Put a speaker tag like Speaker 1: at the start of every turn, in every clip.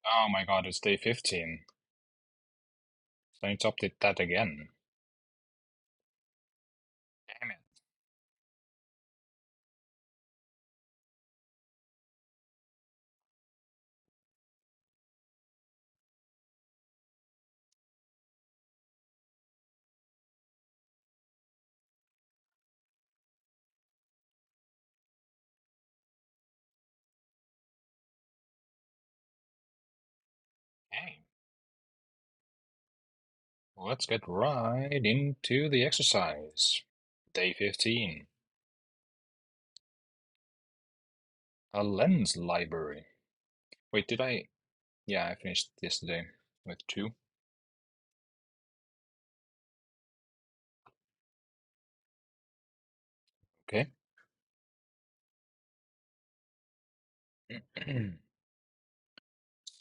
Speaker 1: Oh my god, it's day 15. So I need to update that again. Damn it. Okay. Well, let's get right into the exercise. Day 15. A lens library. Wait, did I? Yeah, I finished yesterday with 2. Okay.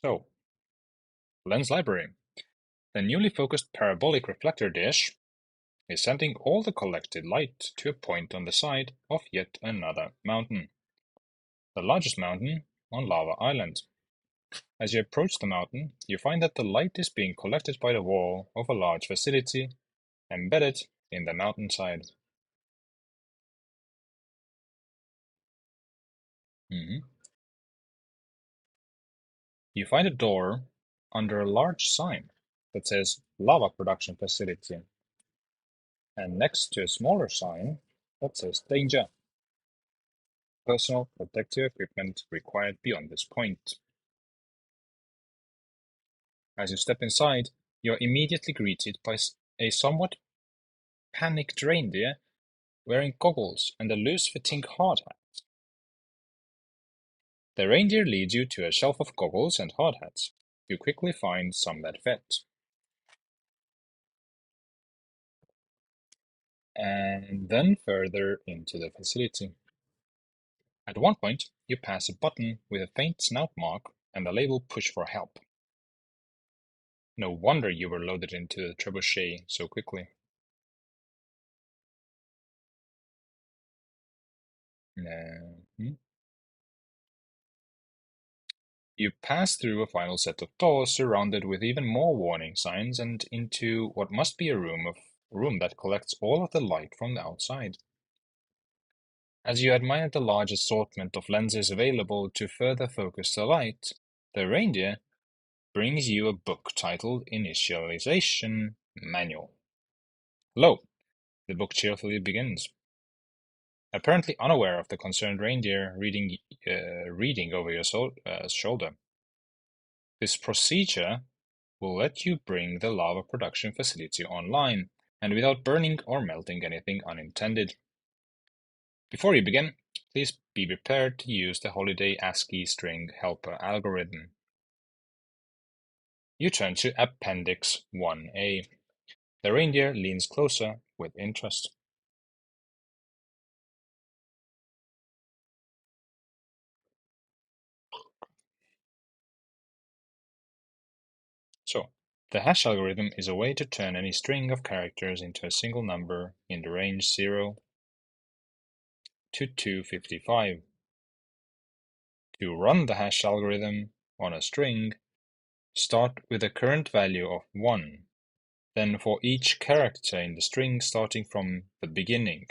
Speaker 1: So, lens library. The newly focused parabolic reflector dish is sending all the collected light to a point on the side of yet another mountain. The largest mountain on Lava Island. As you approach the mountain, you find that the light is being collected by the wall of a large facility embedded in the mountainside. Mhm. You find a door under a large sign that says Lava Production Facility, and next to a smaller sign that says Danger. Personal protective equipment required beyond this point. As you step inside, you are immediately greeted by a somewhat panicked reindeer wearing goggles and a loose-fitting hard hat. The reindeer leads you to a shelf of goggles and hard hats. You quickly find some that fit, and then further into the facility. At one point, you pass a button with a faint snout mark and the label Push for Help. No wonder you were loaded into the trebuchet so quickly. Mhm. You pass through a final set of doors surrounded with even more warning signs and into what must be a room that collects all of the light from the outside. As you admire the large assortment of lenses available to further focus the light, the reindeer brings you a book titled Initialization Manual. Hello, the book cheerfully begins. Apparently unaware of the concerned reindeer reading over your shoulder. This procedure will let you bring the lava production facility online, and without burning or melting anything unintended. Before you begin, please be prepared to use the Holiday ASCII string helper algorithm. You turn to Appendix 1A. The reindeer leans closer with interest. So, the hash algorithm is a way to turn any string of characters into a single number in the range 0 to 255. To run the hash algorithm on a string, start with a current value of 1. Then for each character in the string starting from the beginning,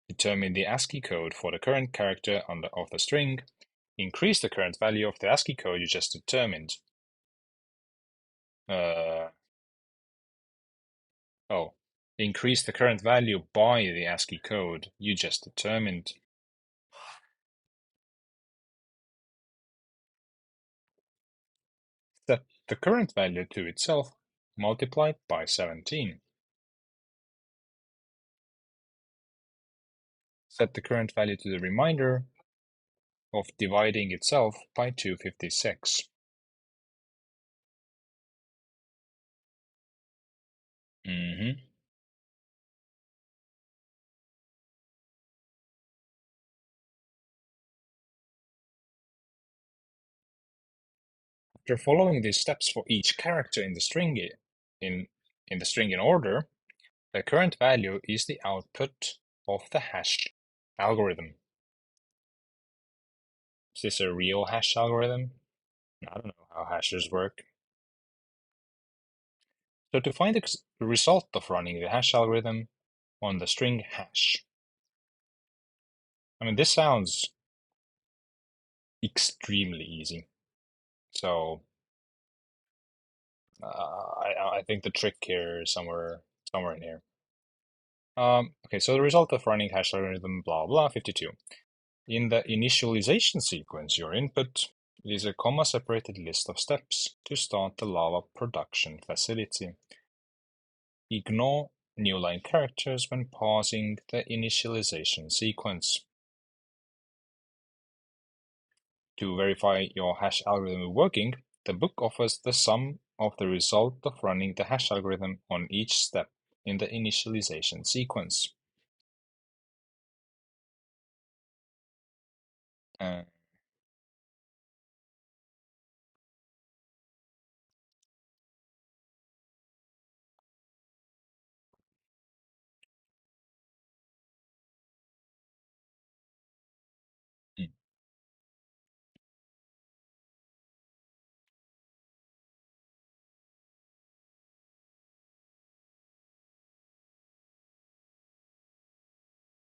Speaker 1: determine the ASCII code for the current character of the string, increase the current value of the ASCII code you just determined. Uh, oh, increase the current value by the ASCII code you just determined. Set the current value to itself multiplied by 17. Set the current value to the remainder of dividing itself by 256. Mm-hmm. After following these steps for each character in the string in, in the string in order, the current value is the output of the hash algorithm. Is this a real hash algorithm? I don't know how hashes work. So to find the result of running the hash algorithm on the string hash. I mean, this sounds extremely easy. So I think the trick here is somewhere in here. Okay, so the result of running hash algorithm blah blah 52. In the initialization sequence, your input is a comma-separated list of steps to start the Lava production facility. Ignore new line characters when parsing the initialization sequence. To verify your hash algorithm working, the book offers the sum of the result of running the hash algorithm on each step in the initialization sequence. Uh, hmm,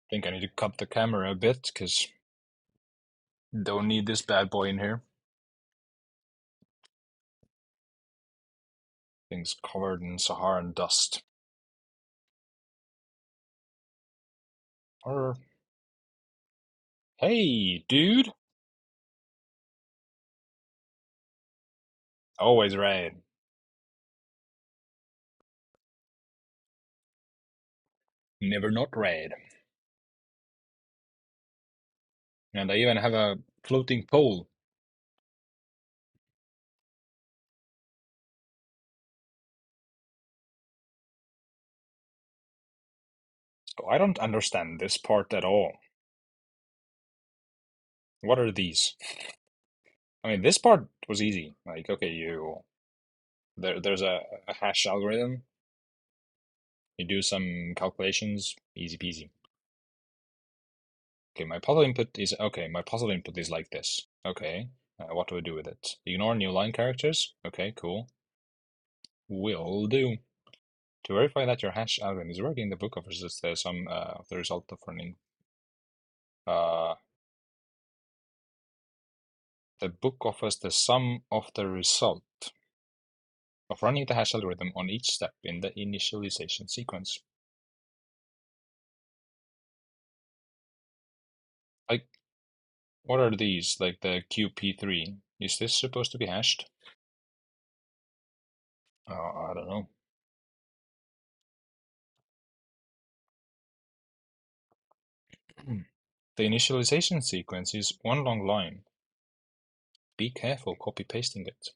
Speaker 1: think I need to cut the camera a bit because don't need this bad boy in here. Things covered in Saharan dust. Or, hey, dude! Always right. Never not red. And I even have a floating pole. So I don't understand this part at all. What are these? I mean, this part was easy. Like, okay, there's a hash algorithm. You do some calculations, easy peasy. Okay, my puzzle input is like this. Okay, what do I do with it? Ignore new line characters. Okay, cool. Will do. To verify that your hash algorithm is working, the book offers us the sum of the result of running. Uh, the book offers the sum of the result of running the hash algorithm on each step in the initialization sequence. Like, what are these? Like the QP3. Is this supposed to be hashed? I don't know. The initialization sequence is one long line. Be careful copy pasting it.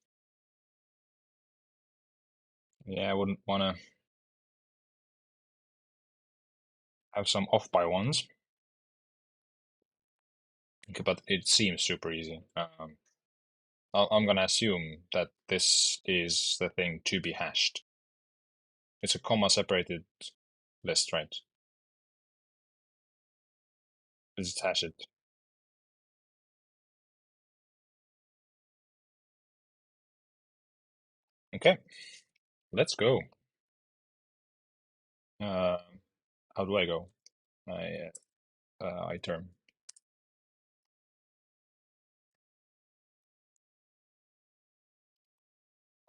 Speaker 1: Yeah, I wouldn't want to have some off by ones. Okay, but it seems super easy. I'm gonna assume that this is the thing to be hashed. It's a comma separated list, right? Let's hash it. Okay, let's go. Uh, how do I go? I term.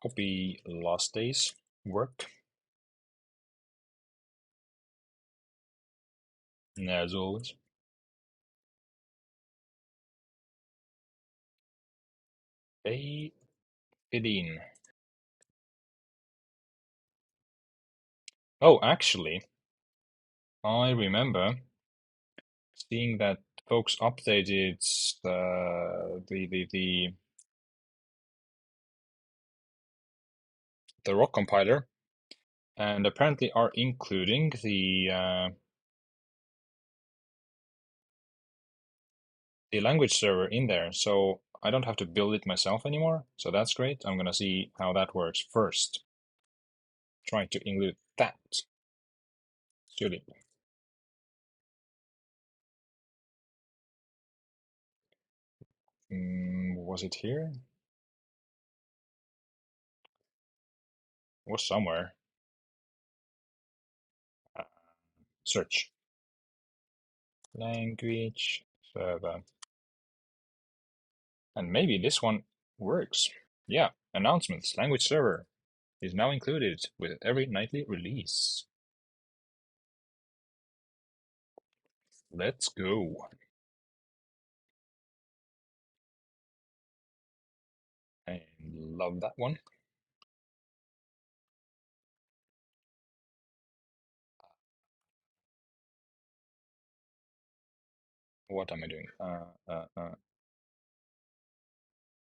Speaker 1: Copy last day's work, as always. Day 15. Oh, actually, I remember seeing that folks updated the rock compiler and apparently are including the language server in there, so I don't have to build it myself anymore. So that's great. I'm gonna see how that works first. Try to include that. Surely. Was it here? was somewhere. Uh, Search. Language server. And maybe this one works. Yeah, announcements. Language server is now included with every nightly release. Let's go. I love that one. What am I doing?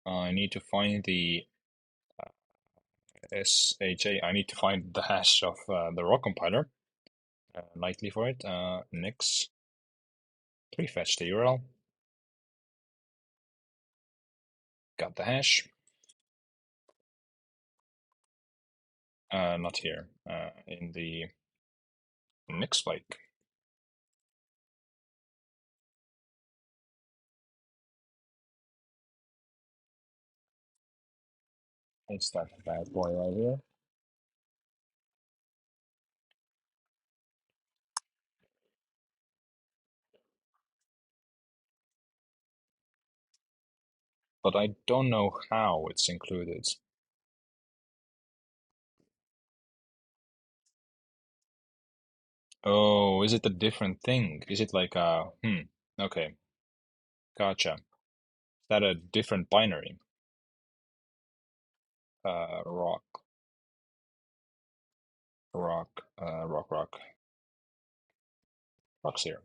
Speaker 1: I need to find the SHA. I need to find the hash of the raw compiler. Nightly for it. Nix. Prefetch the URL. Got the hash. Not here. In the Nix spike. It's that bad boy right here. But I don't know how it's included. Oh, is it a different thing? Is it like okay, gotcha. Is that a different binary? Rock, rock. Rock's here.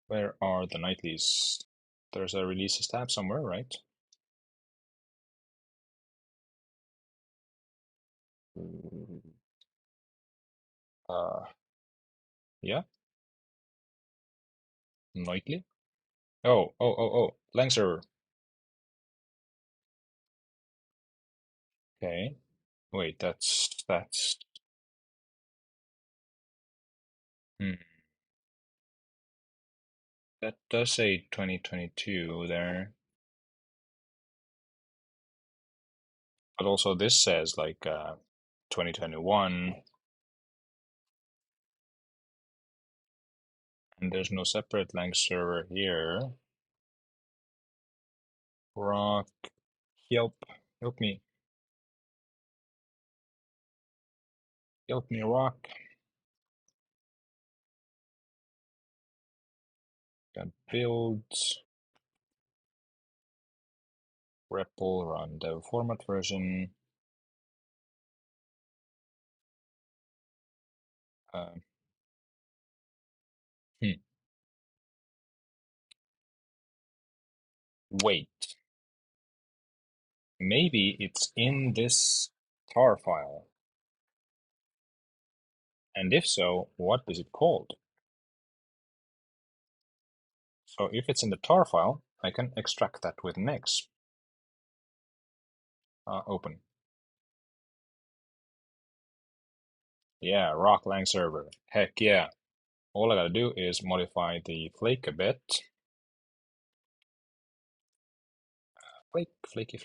Speaker 1: Where are the nightlies? There's a releases tab somewhere, right? Uh, yeah, nightly. Oh. Lang server. Okay. Wait, that's. Hmm. That does say 2022 there, but also this says like 2021, and there's no separate Lang server here. Rock, help me, Rock. Got builds, REPL, run dev format version. Uh, hmm. Wait, maybe it's in this tar file, and if so, what is it called? So if it's in the tar file, I can extract that with Nix. Open. Yeah, Rock Lang server. Heck yeah. All I gotta do is modify the flake a bit. Flaky.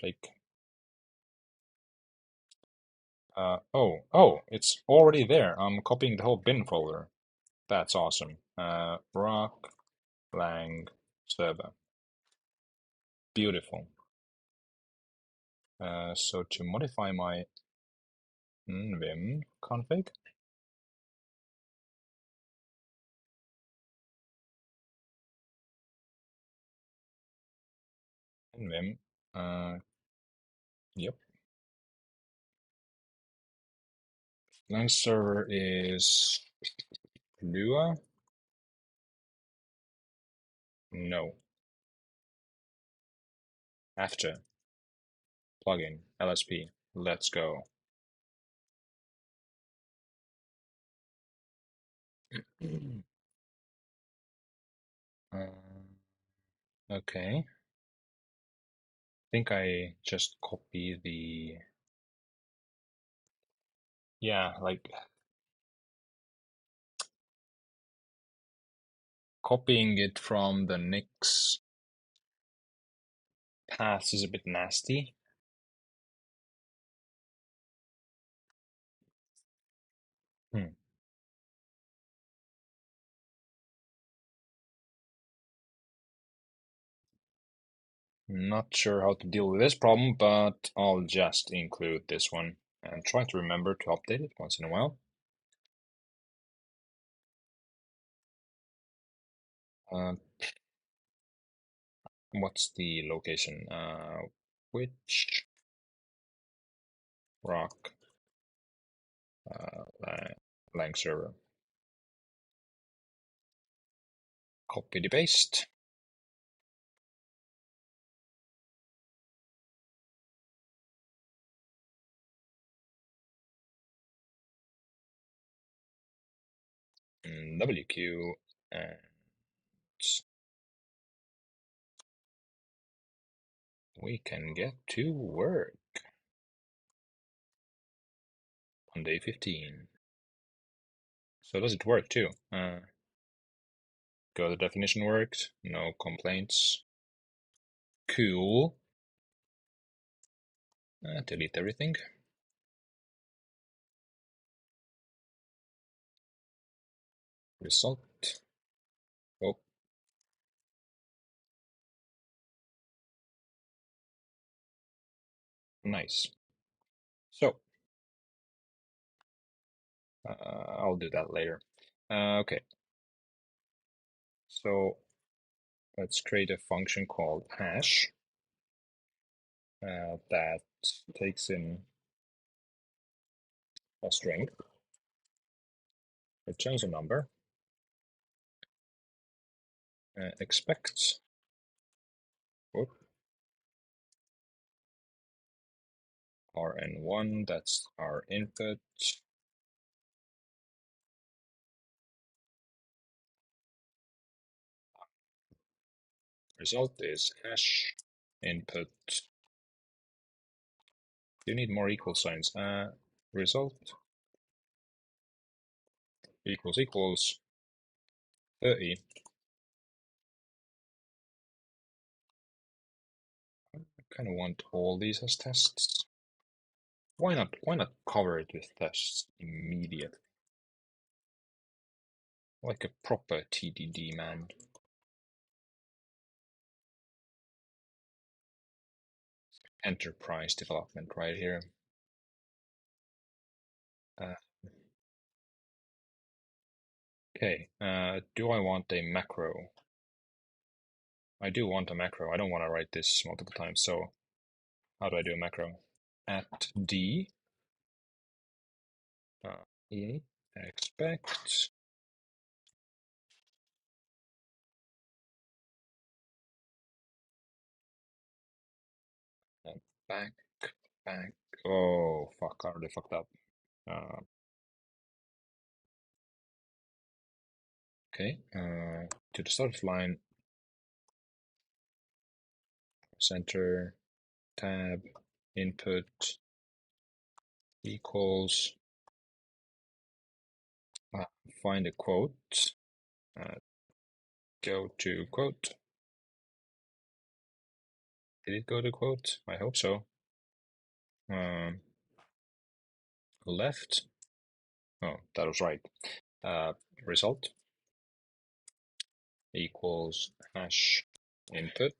Speaker 1: Oh, it's already there. I'm copying the whole bin folder. That's awesome. Rock Lang server. Beautiful. So to modify my Vim config, Vim, yep. Lang server is Lua? No. After plugin LSP. Let's go. Okay. I think I just copy the, yeah, like copying it from the Nix paths is a bit nasty. Hmm. Not sure how to deal with this problem, but I'll just include this one and try to remember to update it once in a while. Uh, what's the location? Which rock lang server? Copy the paste. WQ and we can get to work on day 15. So does it work too? Go the definition worked, no complaints. Cool. Delete everything. Result. Oh, nice. So, I'll do that later. Okay, so let's create a function called hash that takes in a string, returns a number, expects whoop, rn1, that's our input. Result is hash input. You need more equal signs. Result equals 30. I kind of want all these as tests. Why not cover it with tests immediately? Like a proper TDD man. Enterprise development right here. Uh, okay, do I want a macro? I do want a macro. I don't want to write this multiple times, so how do I do a macro? At D, E, expect, back, back. Oh, fuck, I already fucked up. Okay, to the start of line, center, tab, input, equals, find a quote, uh, go to quote. Did it go to quote? I hope so. Um, left. Oh, that was right. Result equals hash input,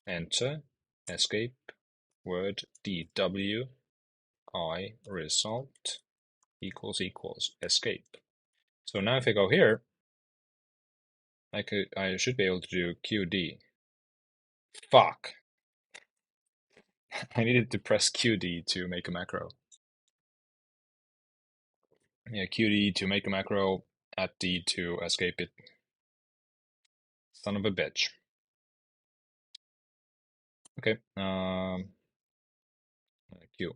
Speaker 1: enter, escape, word dw, I result equals escape. So now if I go here, I should be able to do qd. Fuck. I needed to press qd to make a macro. Yeah, qd to make a macro, at d to escape it. Son of a bitch. Okay. Q.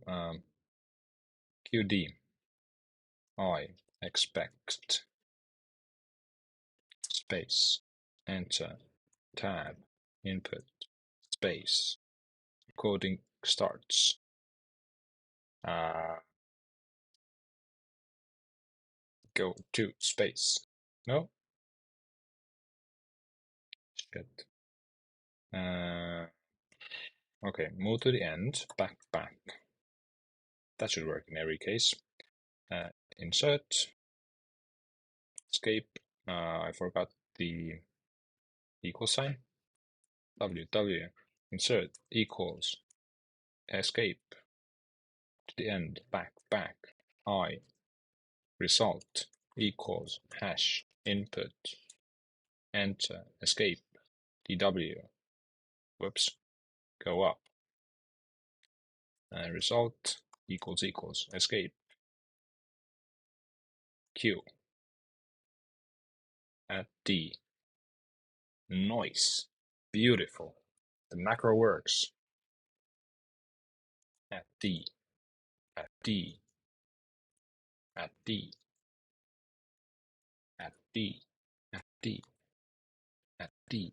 Speaker 1: QD. I expect space. Enter. Tab. Input. Space. Coding starts. Go to space. No? Shit. Okay, move to the end, back, back. That should work in every case. Insert, escape. I forgot the equal sign. W, insert, equals, escape, to the end, back, back. I, result, equals, hash, input, enter, escape, dw, whoops, go up, result, equals, escape, q, at d, noise, beautiful, the macro works, at d, at d, at d, at d, at d, at d.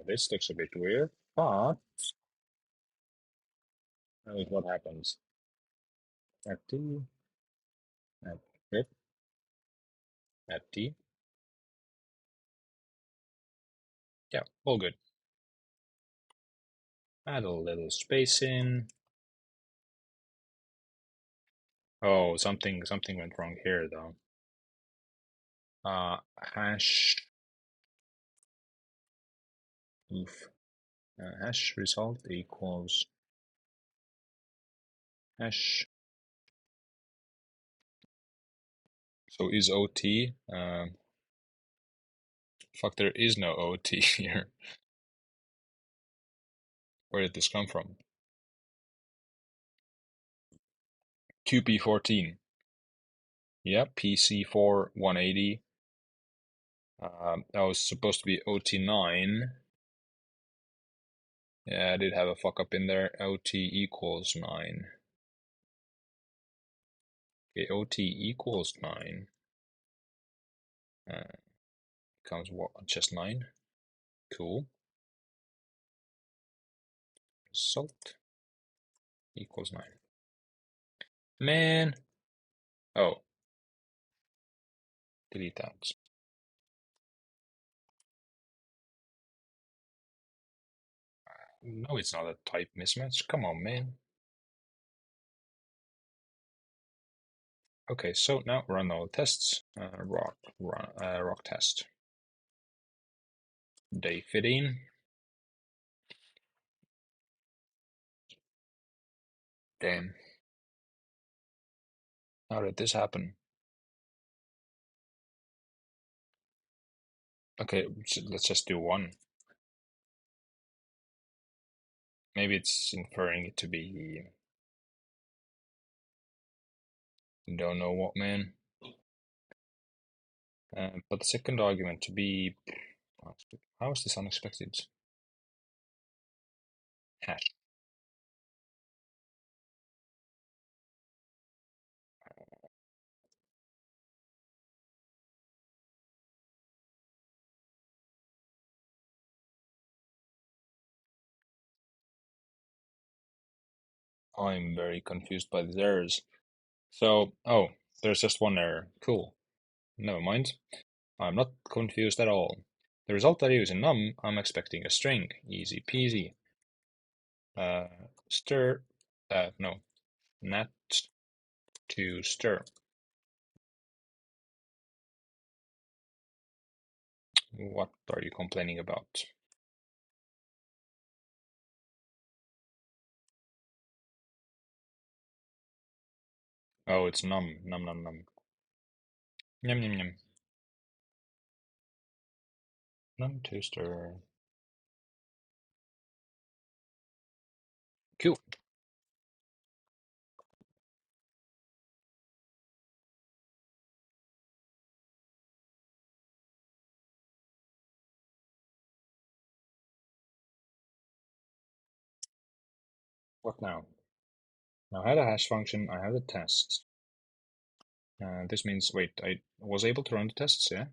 Speaker 1: This looks a bit weird, but that is what happens. At d, at it, at d. Yeah, all good. Add a little space in. Oh, something went wrong here though. Hash. Oof. Hash result equals hash. So is OT? Fuck, there is no OT here. Where did this come from? QP14. Yep, PC4 180. That was supposed to be OT9. Yeah, I did have a fuck up in there. OT equals 9. Okay, OT equals 9. Comes what? Just 9. Cool. Result equals 9. Man. Oh, delete that. No, it's not a type mismatch. Come on, man. Okay, so now run all tests. Rock test. Day 15. Damn. How did this happen? Okay, let's just do one. Maybe it's inferring it to be... Don't know what, man. But the second argument to be... How is this unexpected? Hash. I'm very confused by these errors. So, oh, there's just one error. Cool. Never mind. I'm not confused at all. The result that I use in num, I'm expecting a string. Easy peasy. Stir, no, nat to stir. What are you complaining about? Oh, it's num, num, num, num. Yum, yum, yum. Num to stir. Cool. What now? Now I had a hash function, I have the test. This means, wait, I was able to run the tests, yeah?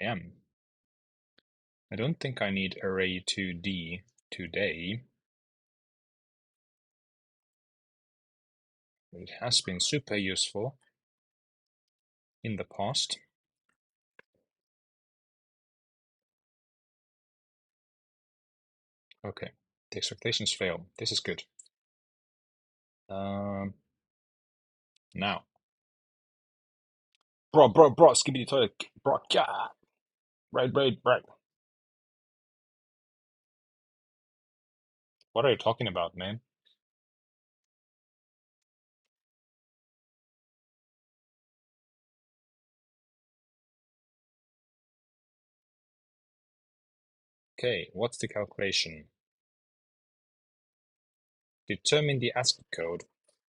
Speaker 1: I am. I don't think I need array2d today. It has been super useful in the past. Okay, the expectations fail. This is good. Um, Now, bro, skibidi toilet, bro, God, right. What are you talking about, man? Okay, what's the calculation? Determine the ASCII code.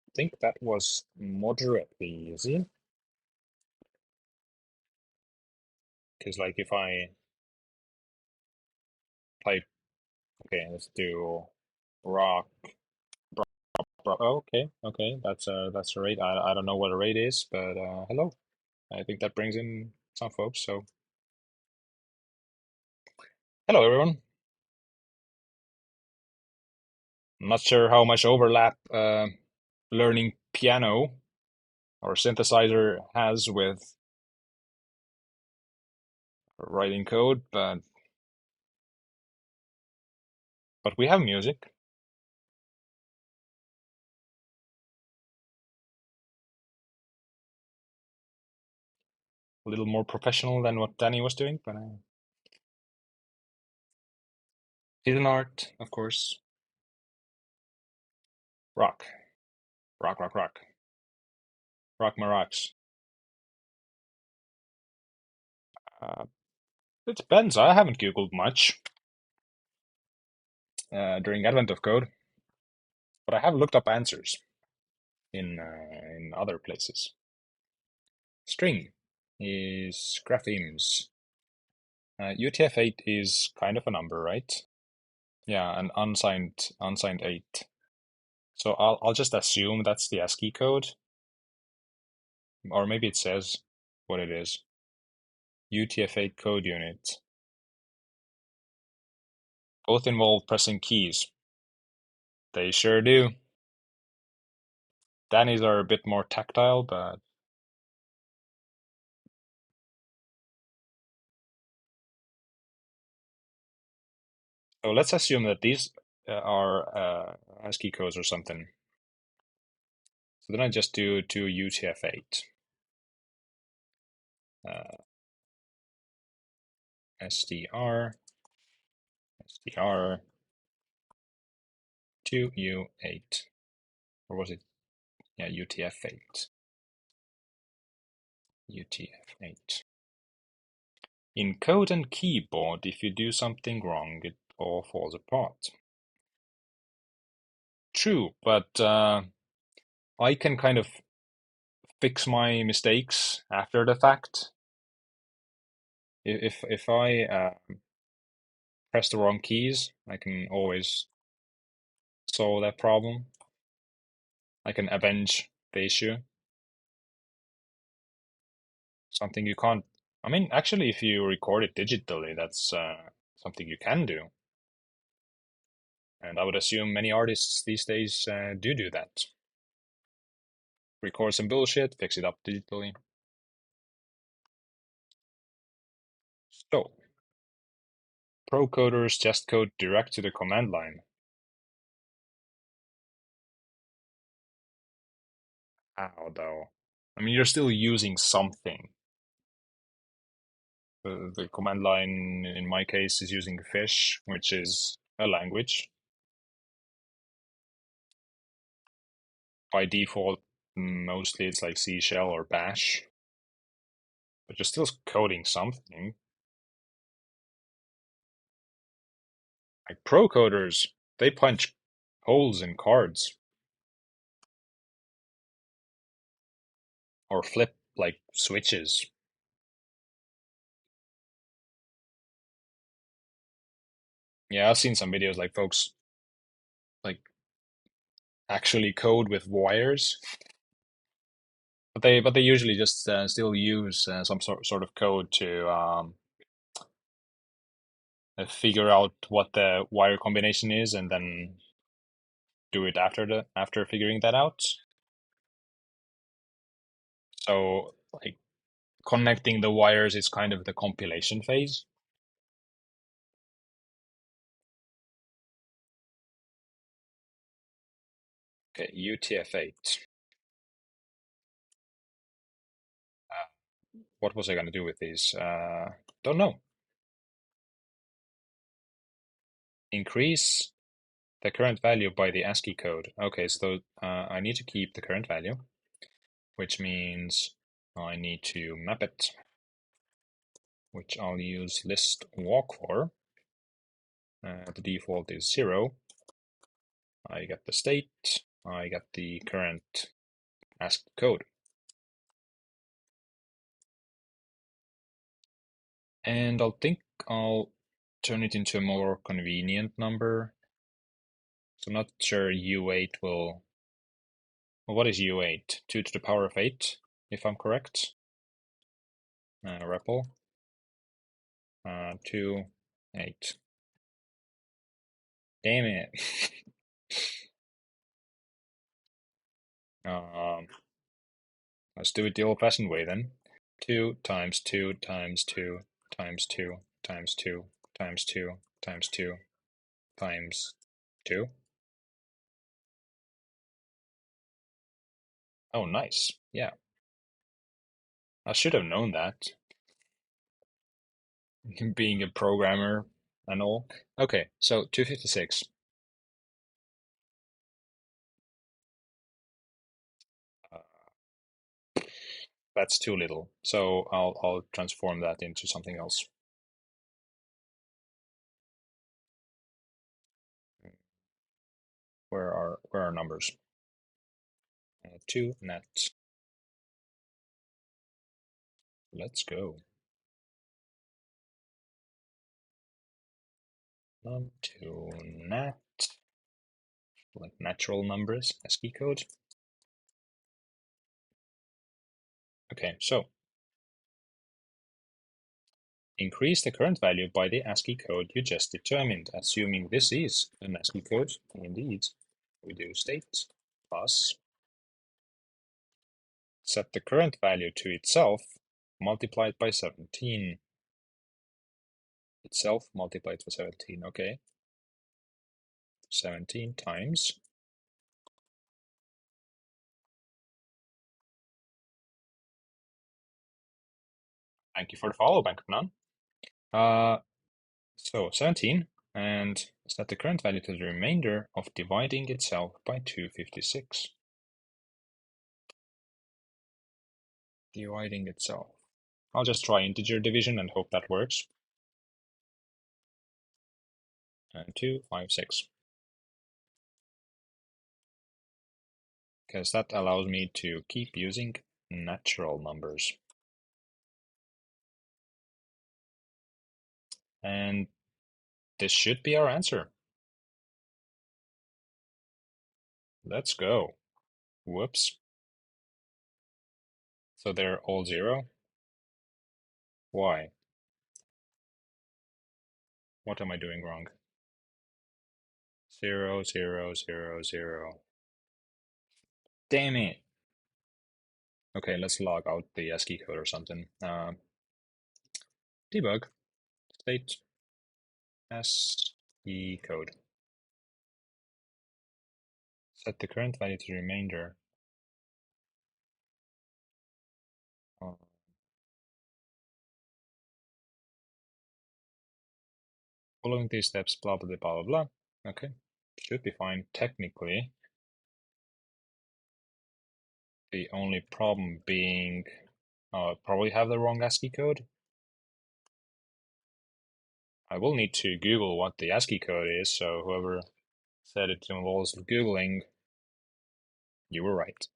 Speaker 1: I think that was moderately easy. Because like if I type, okay, let's do rock, okay, that's a rate. I don't know what a rate is, but hello. I think that brings in some folks. So hello everyone. I'm not sure how much overlap learning piano or synthesizer has with writing code, but we have music. A little more professional than what Danny was doing, but hidden art, of course. Rock, rock. Rock my rocks. Uh, it depends. I haven't Googled much during Advent of Code, but I have looked up answers in other places. String is graphemes. UTF-8 is kind of a number, right? Yeah, an unsigned 8. So I'll just assume that's the ASCII code, or maybe it says what it is. UTF-8 code unit. Both involve pressing keys. They sure do. Danny's are a bit more tactile, but so let's assume that these are ASCII codes or something. So then I just do UTF-8. Uh, STR, STR, 2U8. Or was it? Yeah, UTF-8. UTF-8. In code and keyboard, if you do something wrong, it all falls apart. True, but I can kind of fix my mistakes after the fact. If I press the wrong keys, I can always solve that problem. I can avenge the issue. Something you can't. I mean, actually, if you record it digitally, that's something you can do. And I would assume many artists these days do that. Record some bullshit, fix it up digitally. So, pro coders just code direct to the command line. How though? I mean, you're still using something. The command line, in my case, is using fish, which is a language. By default, mostly it's like C shell or bash, but you're still coding something. Like pro coders, they punch holes in cards or flip like switches. Yeah, I've seen some videos like folks like actually code with wires, but they usually just still use some sort of code to figure out what the wire combination is and then do it after figuring that out. So like connecting the wires is kind of the compilation phase. Okay, UTF-8. What was I gonna do with these? Don't know. Increase the current value by the ASCII code. Okay, so I need to keep the current value, which means I need to map it, which I'll use list walk for. The default is 0. I get the state, I get the current ASCII code. And I'll turn it into a more convenient number. So I'm not sure U8 will. Well, what is U8? 2 to the power of 8, if I'm correct. REPL. 2, 8. Damn it. um, let's do it the old-fashioned way then. 2 times 2 times 2 times 2 times 2 times 2 times 2 times 2. Oh, nice. Yeah, I should have known that, being a programmer and all. Okay, so 256. Uh, that's too little, so I'll transform that into something else. Where are numbers? 2 net. Let's go. Num2 net, like natural numbers, ASCII code. Okay, so increase the current value by the ASCII code you just determined, assuming this is an ASCII code. Indeed, we do state plus set the current value to itself multiplied by 17. Itself multiplied by 17, okay. 17 times. Thank you for the follow, Bank of None. So 17, and set the current value to the remainder of dividing itself by 256. Dividing itself. I'll just try integer division and hope that works. And 256. Because that allows me to keep using natural numbers. And this should be our answer. Let's go. Whoops. So they're all 0? Why? What am I doing wrong? 0, 0, 0, 0. Damn it. Okay, let's log out the ASCII code or something. Debug state ASCII code. Set the current value to the remainder. Following these steps, blah, blah, blah, blah, blah. Okay, should be fine technically. The only problem being, probably have the wrong ASCII code. I will need to Google what the ASCII code is, so whoever said it involves Googling, you were right.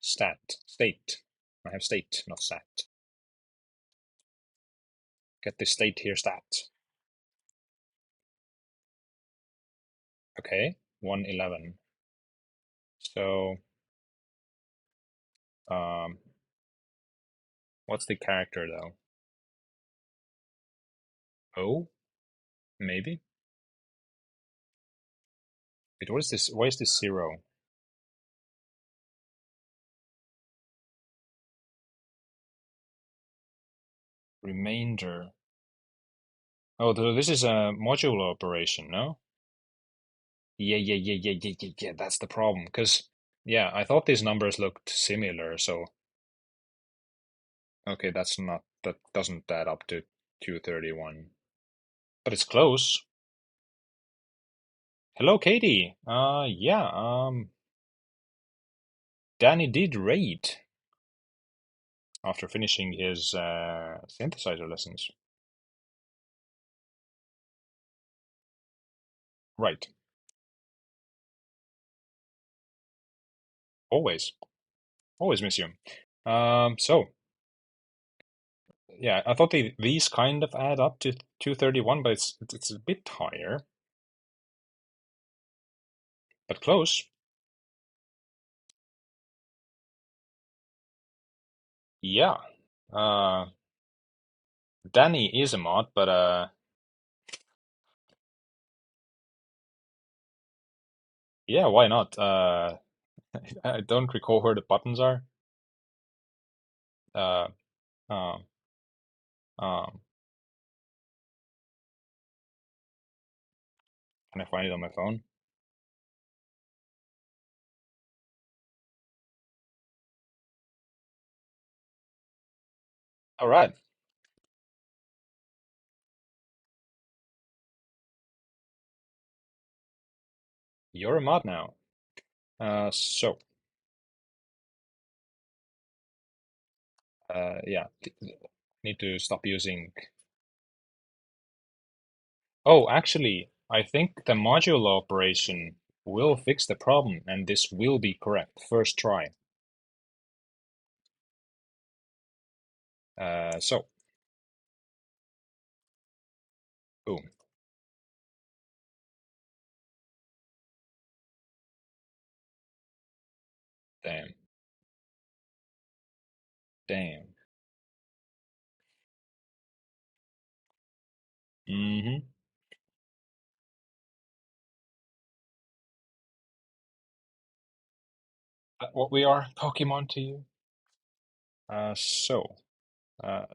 Speaker 1: State. I have state, not stat. Get the state here, stat. Okay, 111. So, what's the character though? O? Maybe? Wait, what is this? Why is this 0? Remainder. Oh, this is a modular operation, no? Yeah. That's the problem. Because, yeah, I thought these numbers looked similar. So, okay, that doesn't add up to 231. But it's close. Hello, Katie. Yeah, Danny did raid after finishing his synthesizer lessons. Right. Always. Always miss you. So, yeah, I thought these kind of add up to 231, but it's a bit higher, but close. Yeah. Uh, Danny is a mod, but yeah, why not? I don't recall where the buttons are. Uh, um, um, can I find it on my phone? All right, you're a mod now. So, yeah, need to stop using. Oh, actually, I think the modular operation will fix the problem, and this will be correct. First try. So, boom, damn, damn. Mm-hmm. What we are, Pokemon to you.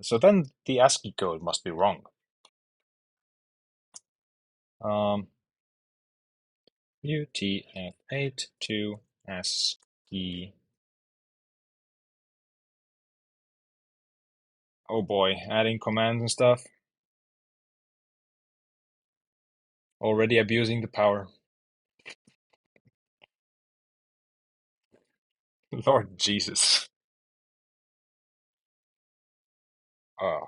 Speaker 1: So then the ASCII code must be wrong. Um, UTF-8 to ASCII. Oh boy, adding commands and stuff. Already abusing the power. Lord Jesus. Oh.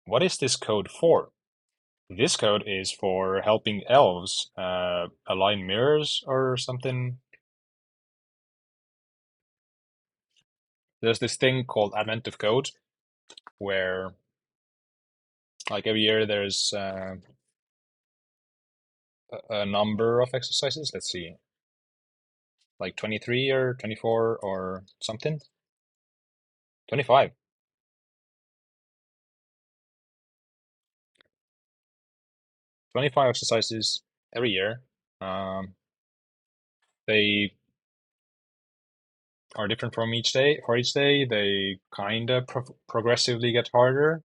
Speaker 1: What is this code for? This code is for helping elves align mirrors or something. There's this thing called Advent of Code where, like, every year there's a number of exercises. Let's see, like 23 or 24 or something. 25. 25 exercises every year. Um, they are different from each day. For each day, they kind of progressively get harder.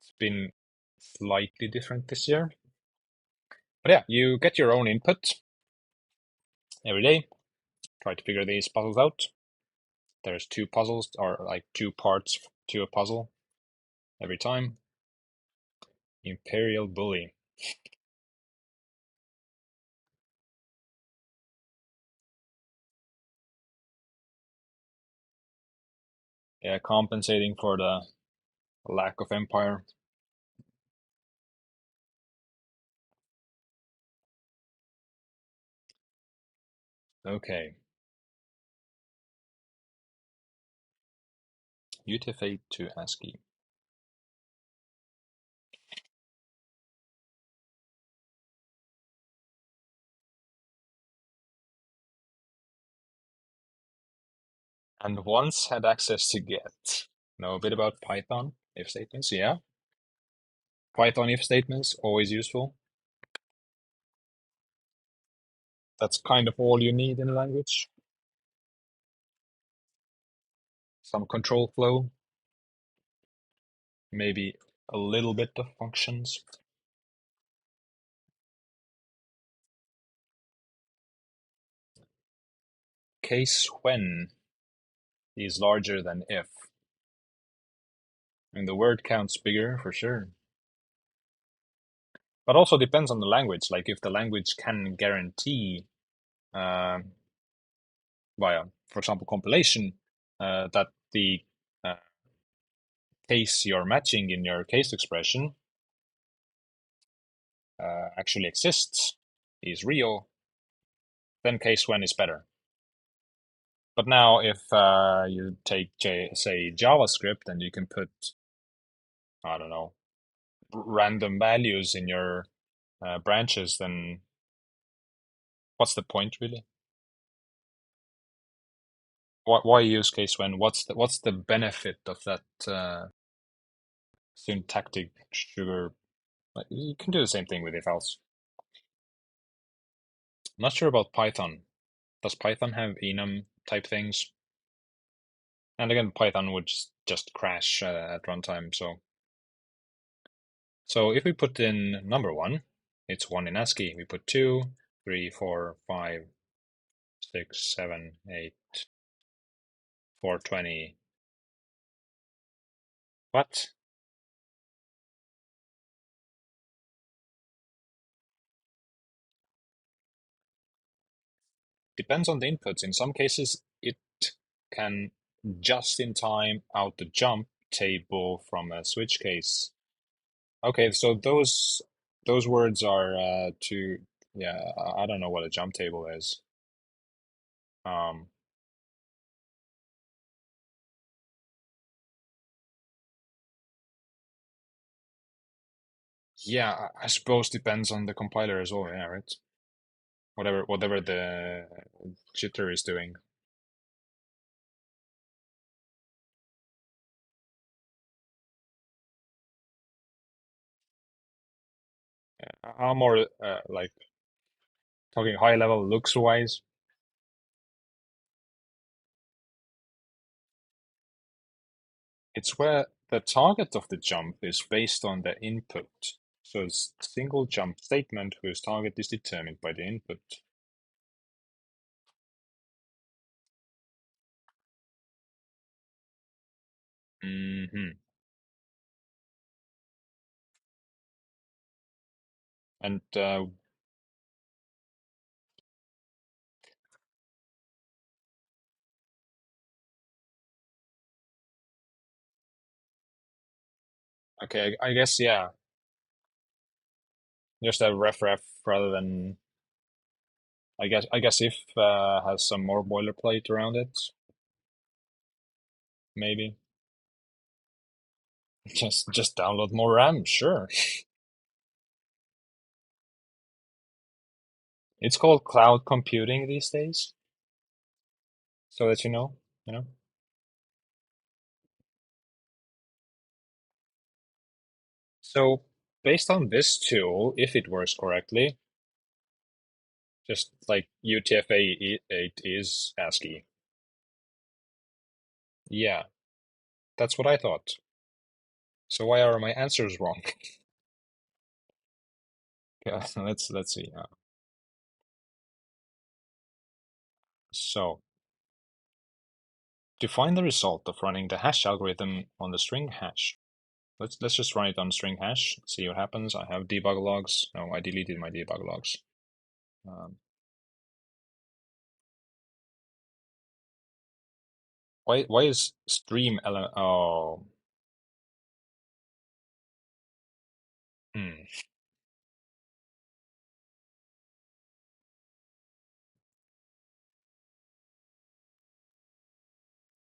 Speaker 1: It's been slightly different this year. But yeah, you get your own input every day. Try to figure these puzzles out. There's two puzzles, or like two parts to a puzzle every time. Imperial Bully. Yeah, compensating for the lack of Empire. Okay. UTF-8 to ASCII. And once had access to get. Know a bit about Python if statements? Yeah. Python if statements, always useful. That's kind of all you need in a language. Some control flow. maybe a little bit of functions. Case when is larger than if. And the word counts bigger for sure. But also depends on the language. Like if the language can guarantee uh, via, for example, compilation, that the uh, case you're matching in your case expression actually exists, is real, then case when is better. But now if you take, say, JavaScript and you can put, I don't know, random values in your branches, then what's the point really? Why use case when? What's the benefit of that syntactic sugar? Like, you can do the same thing with if else. I'm not sure about Python. Does Python have enum type things? And again, Python would just crash at runtime. So if we put in number one, it's one in ASCII. We put 2, 3, 4, 5, 6, 7, 8, 420. What? Depends on the inputs. In some cases, it can just in time out the jump table from a switch case. Okay, so those words are to, yeah, I don't know what a jump table is. Um, yeah, I suppose depends on the compiler as well. Yeah, right. Whatever the jitter is doing. I'm more like talking high level looks wise. It's where the target of the jump is based on the input. So it's a single jump statement whose target is determined by the input. Hmm. And okay, I guess yeah, just a ref rather than I guess if has some more boilerplate around it, maybe. Just download more RAM, sure. It's called cloud computing these days, so that you know. So based on this tool, if it works correctly, just like UTF-8 is ASCII. Yeah, that's what I thought. So why are my answers wrong? Yeah, let's see. So to find the result of running the hash algorithm on the string hash, let's just run it on string hash. See what happens. I have debug logs. No, I deleted my debug logs. Um, why is stream element? Oh, hmm.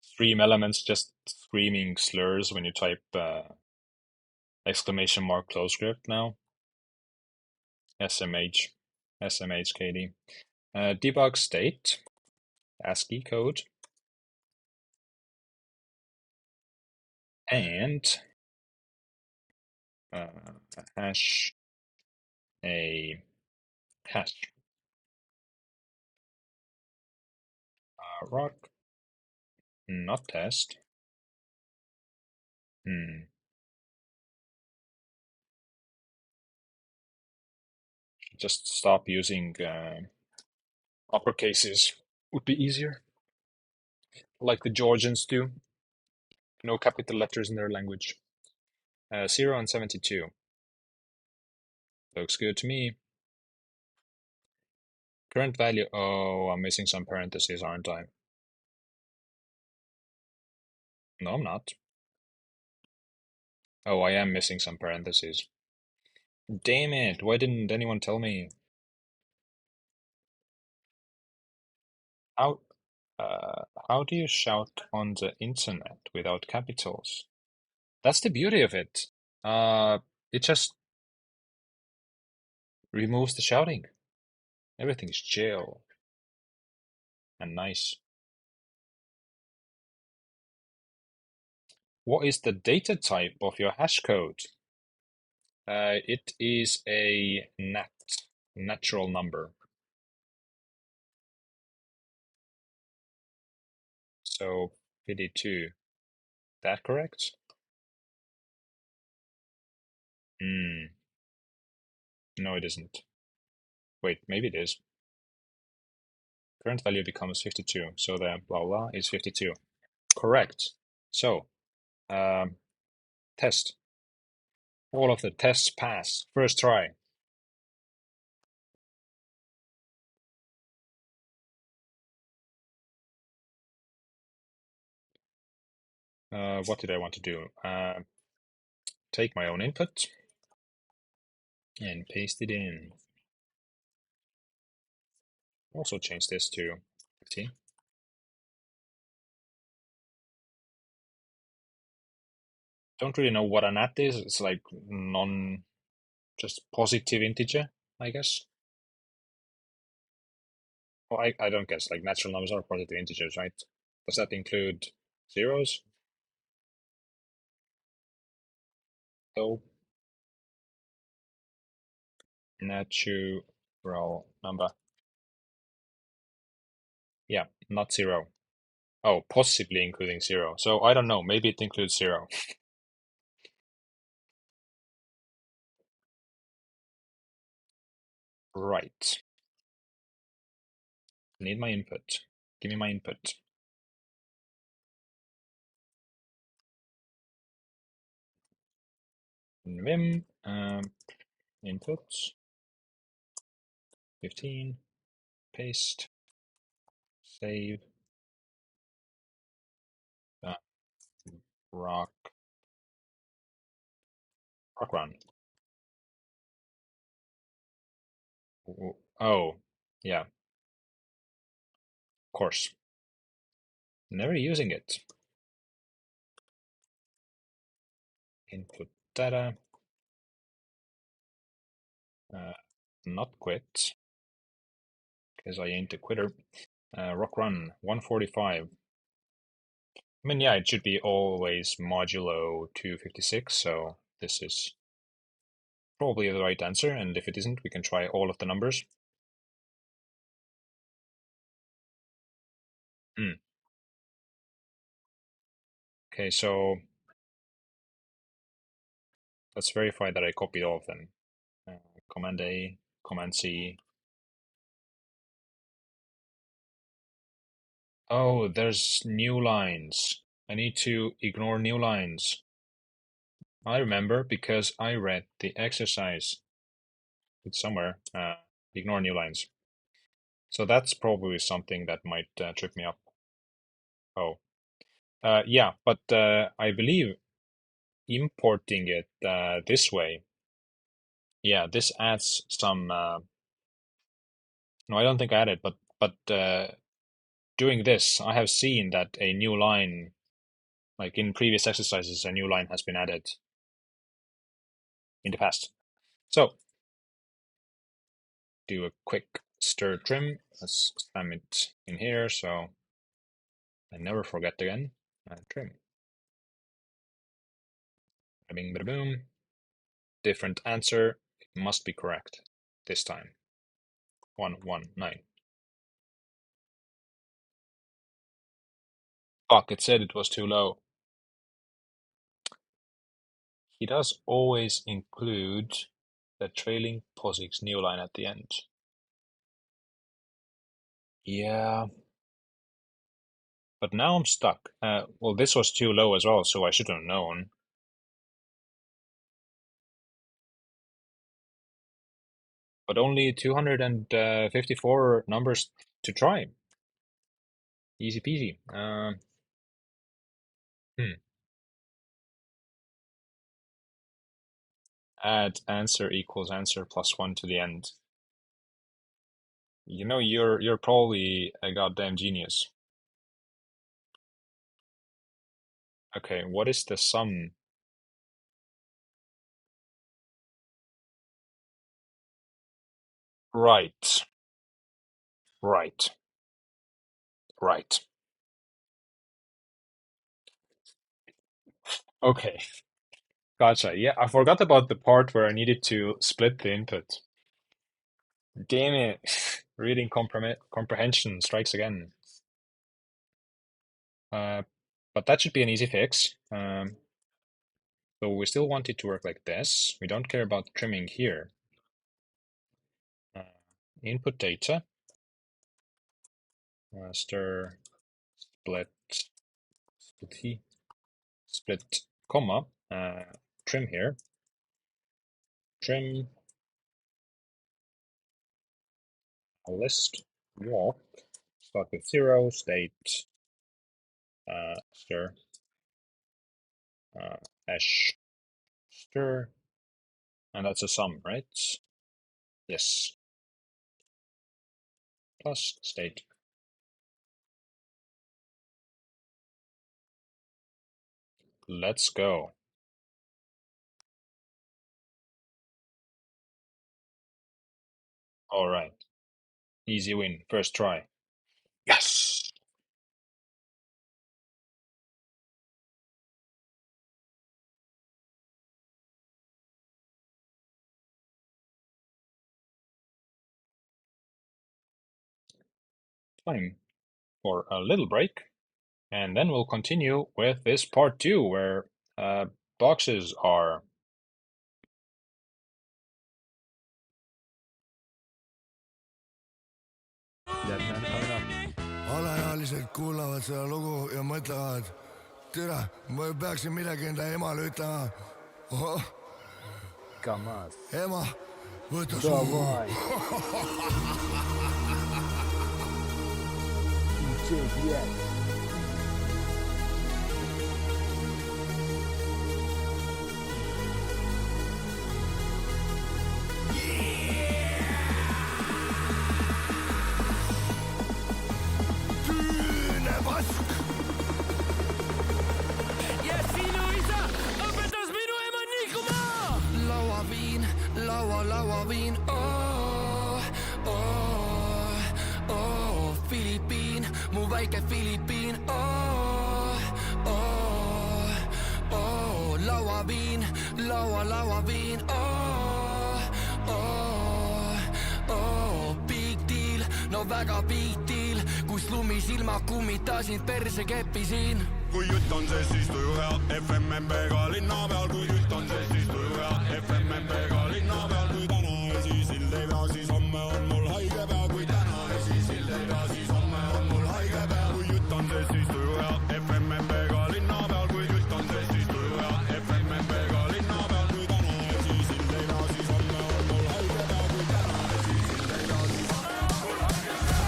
Speaker 1: Stream elements just screaming slurs when you type exclamation mark close script now. SMH, SMHKD. Debug state, ASCII code, and uh, hash a hash. Rock, not test. Hmm. Just stop using uppercases would be easier, like the Georgians do. No capital letters in their language. 0 and 72. Looks good to me. Current value. Oh, I'm missing some parentheses, aren't I? No, I'm not. Oh, I am missing some parentheses. Damn it, why didn't anyone tell me? How, how do you shout on the internet without capitals? That's the beauty of it. It just removes the shouting. Everything's chill and nice. What is the data type of your hash code? It is a natural number. So 52. That correct? Hmm. No, it isn't. Wait, maybe it is. Current value becomes 52. So the blah blah is 52. Correct. So, um, test. All of the tests pass. First try. What did I want to do? Take my own input and paste it in. Also change this to 15. Don't really know what an at is. It's like just positive integer, I guess. Well, I don't guess. Like natural numbers are positive integers, right? Does that include zeros? So natural number. Yeah, not zero. Oh, possibly including zero. So I don't know. Maybe it includes zero. Right. Need my input. Give me my input. Vim, input, 15, paste, save, uh, rock, rock run. Oh, yeah, of course. Never using it. Input data, uh, not quit, because I ain't a quitter. Rock run, 145. I mean, yeah, it should be always modulo 256, so this is probably the right answer, and if it isn't, we can try all of the numbers. Hmm. Okay, so let's verify that I copied all of them. Command A, Command C. Oh, there's new lines. I need to ignore new lines. I remember because I read the exercise. It's somewhere. Ignore new lines. So that's probably something that might trip me up. Oh, yeah, but I believe importing it this way, yeah, this adds some. No, I don't think I added, but doing this, I have seen that a new line, like in previous exercises, a new line has been added in the past. So do a quick stir trim. Let's spam it in here so I never forget again. Trim. Bing, bada boom. Different answer. It must be correct this time. 119. Fuck, it said it was too low. He does always include the trailing POSIX new line at the end. Yeah. But now I'm stuck. Well, this was too low as well, so I should have known. But only 254 numbers to try. Easy peasy. Add answer equals answer plus 1 to the end. You know, you're probably a goddamn genius. Okay, what is the sum? Right. Right. Right. Okay. Gotcha. Yeah, I forgot about the part where I needed to split the input. Damn it. Reading comprehension strikes again. But that should be an easy fix. So we still want it to work like this. We don't care about trimming here. Input data. Stir, split, comma, trim here. Trim, list, walk, start with 0, state, stir, hash, stir, and that's a sum, right? Yes. Plus state. Let's go. All right. Easy win. First try. Yes! Time for a little break, and then we'll continue with this part 2 where boxes are.
Speaker 2: alaealised kuulavad seda lugu ja mõtlevad, tere, ma peaksin midagi enda emale ütlema. Ema, võta suu. Lauaviin, Filipiin, mu väike Filipiin, lauaviin, lauaviin, big deal, no väga big deal, kus lumisilma kummitasin perse keppisin. Kui jutt on see, siis tuju hea, FMMB-ga linna peal, kui jutt on see, siis tuju hea, FMMB-ga linna peal, kui täna esisil ei pea, siis homme on mul haige pea, kui täna esisil ei pea, siis homme on mul haige pea, kui jutt on see, siis tuju hea, FMMB-ga linna peal, kui jutt on see, siis tuju hea, FMMB-ga linna peal, kui täna esisil ei pea, siis homme on mul haige pea, kui täna esisil ei pea, siis homme on mul haige pea.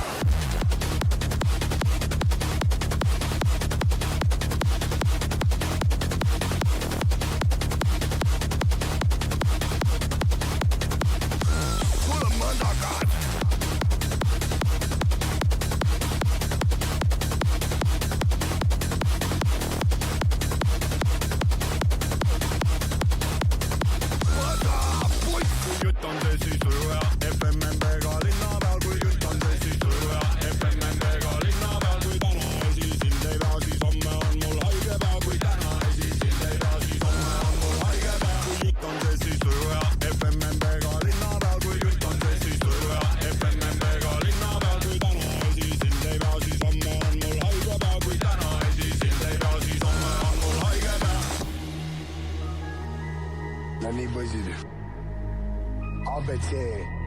Speaker 3: ABC,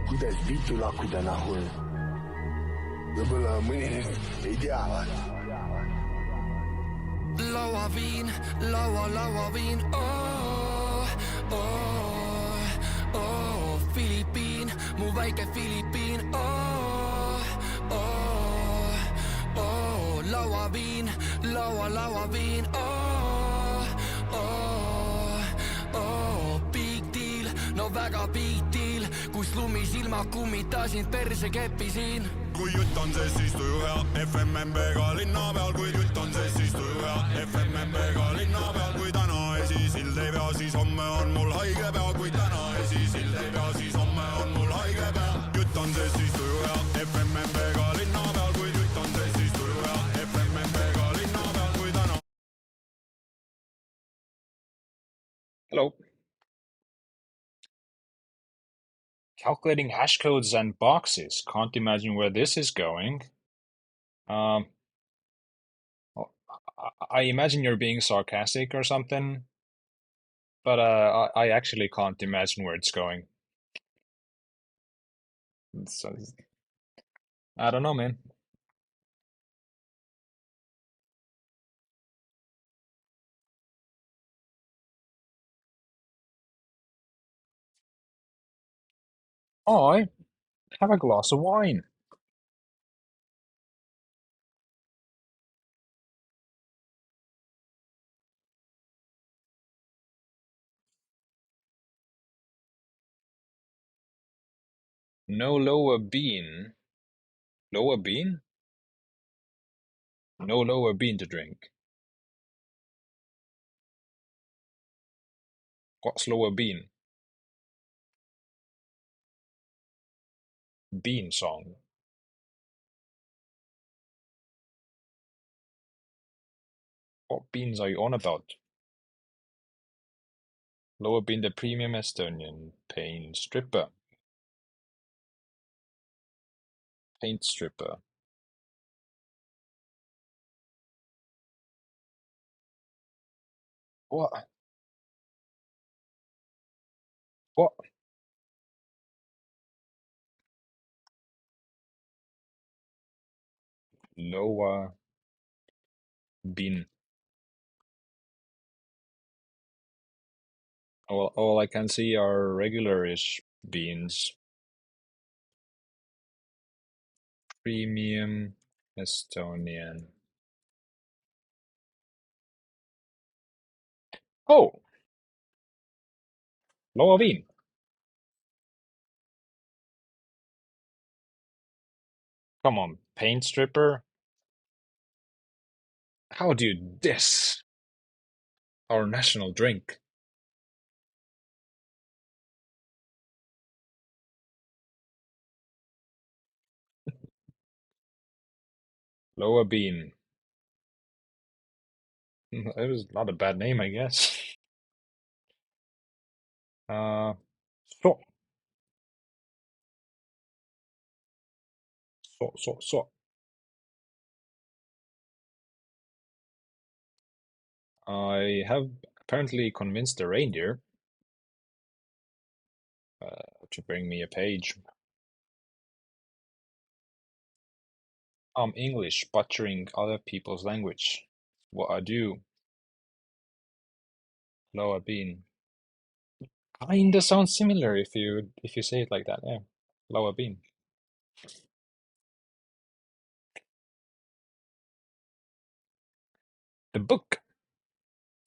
Speaker 3: kuidas viitu lakkuda nahull. Võib-olla mõni neist ei tea, vaata.
Speaker 2: Lauaviin, lauaviin, Filipiin, mu väike Filipiin, lauaviin, lauaviin, big deal, no väga big deal, kus lumisilma kummitasin perse keppisin. Kui jutt on see, siis tuju hea, FMMB-ga linna peal, kui jutt on see, siis tuju hea, FMMB-ga linna peal, kui täna esisild ei pea, siis homme on mul haige pea, kui täna esisild ei pea, siis homme on mul haige pea. Jutt on see, siis tuju hea, FMMB-ga linna peal, kui jutt on see, siis tuju hea, FMMB-ga linna peal, kui täna.
Speaker 1: Hello. Calculating hash codes and boxes. Can't imagine where this is going. Um, I imagine you're being sarcastic or something, but I actually can't imagine where it's going. So, I don't know, man. I have a glass of wine. No lower bean. Lower bean? No lower bean to drink. What's lower bean? Bean song. What beans are you on about? Lower bean, the premium Estonian paint stripper. Paint stripper. What? What? Lower bean. All I can see are regular-ish beans. Premium Estonian. Oh! Lower bean. Come on, paint stripper. How do you diss our national drink? Lower bean. It was not a bad name, I guess. Uh, so, so. I have apparently convinced the reindeer to bring me a page. I'm English, butchering other people's language. What I do. Lower bean. Kinda sounds similar if you say it like that, yeah. Lower bean. The book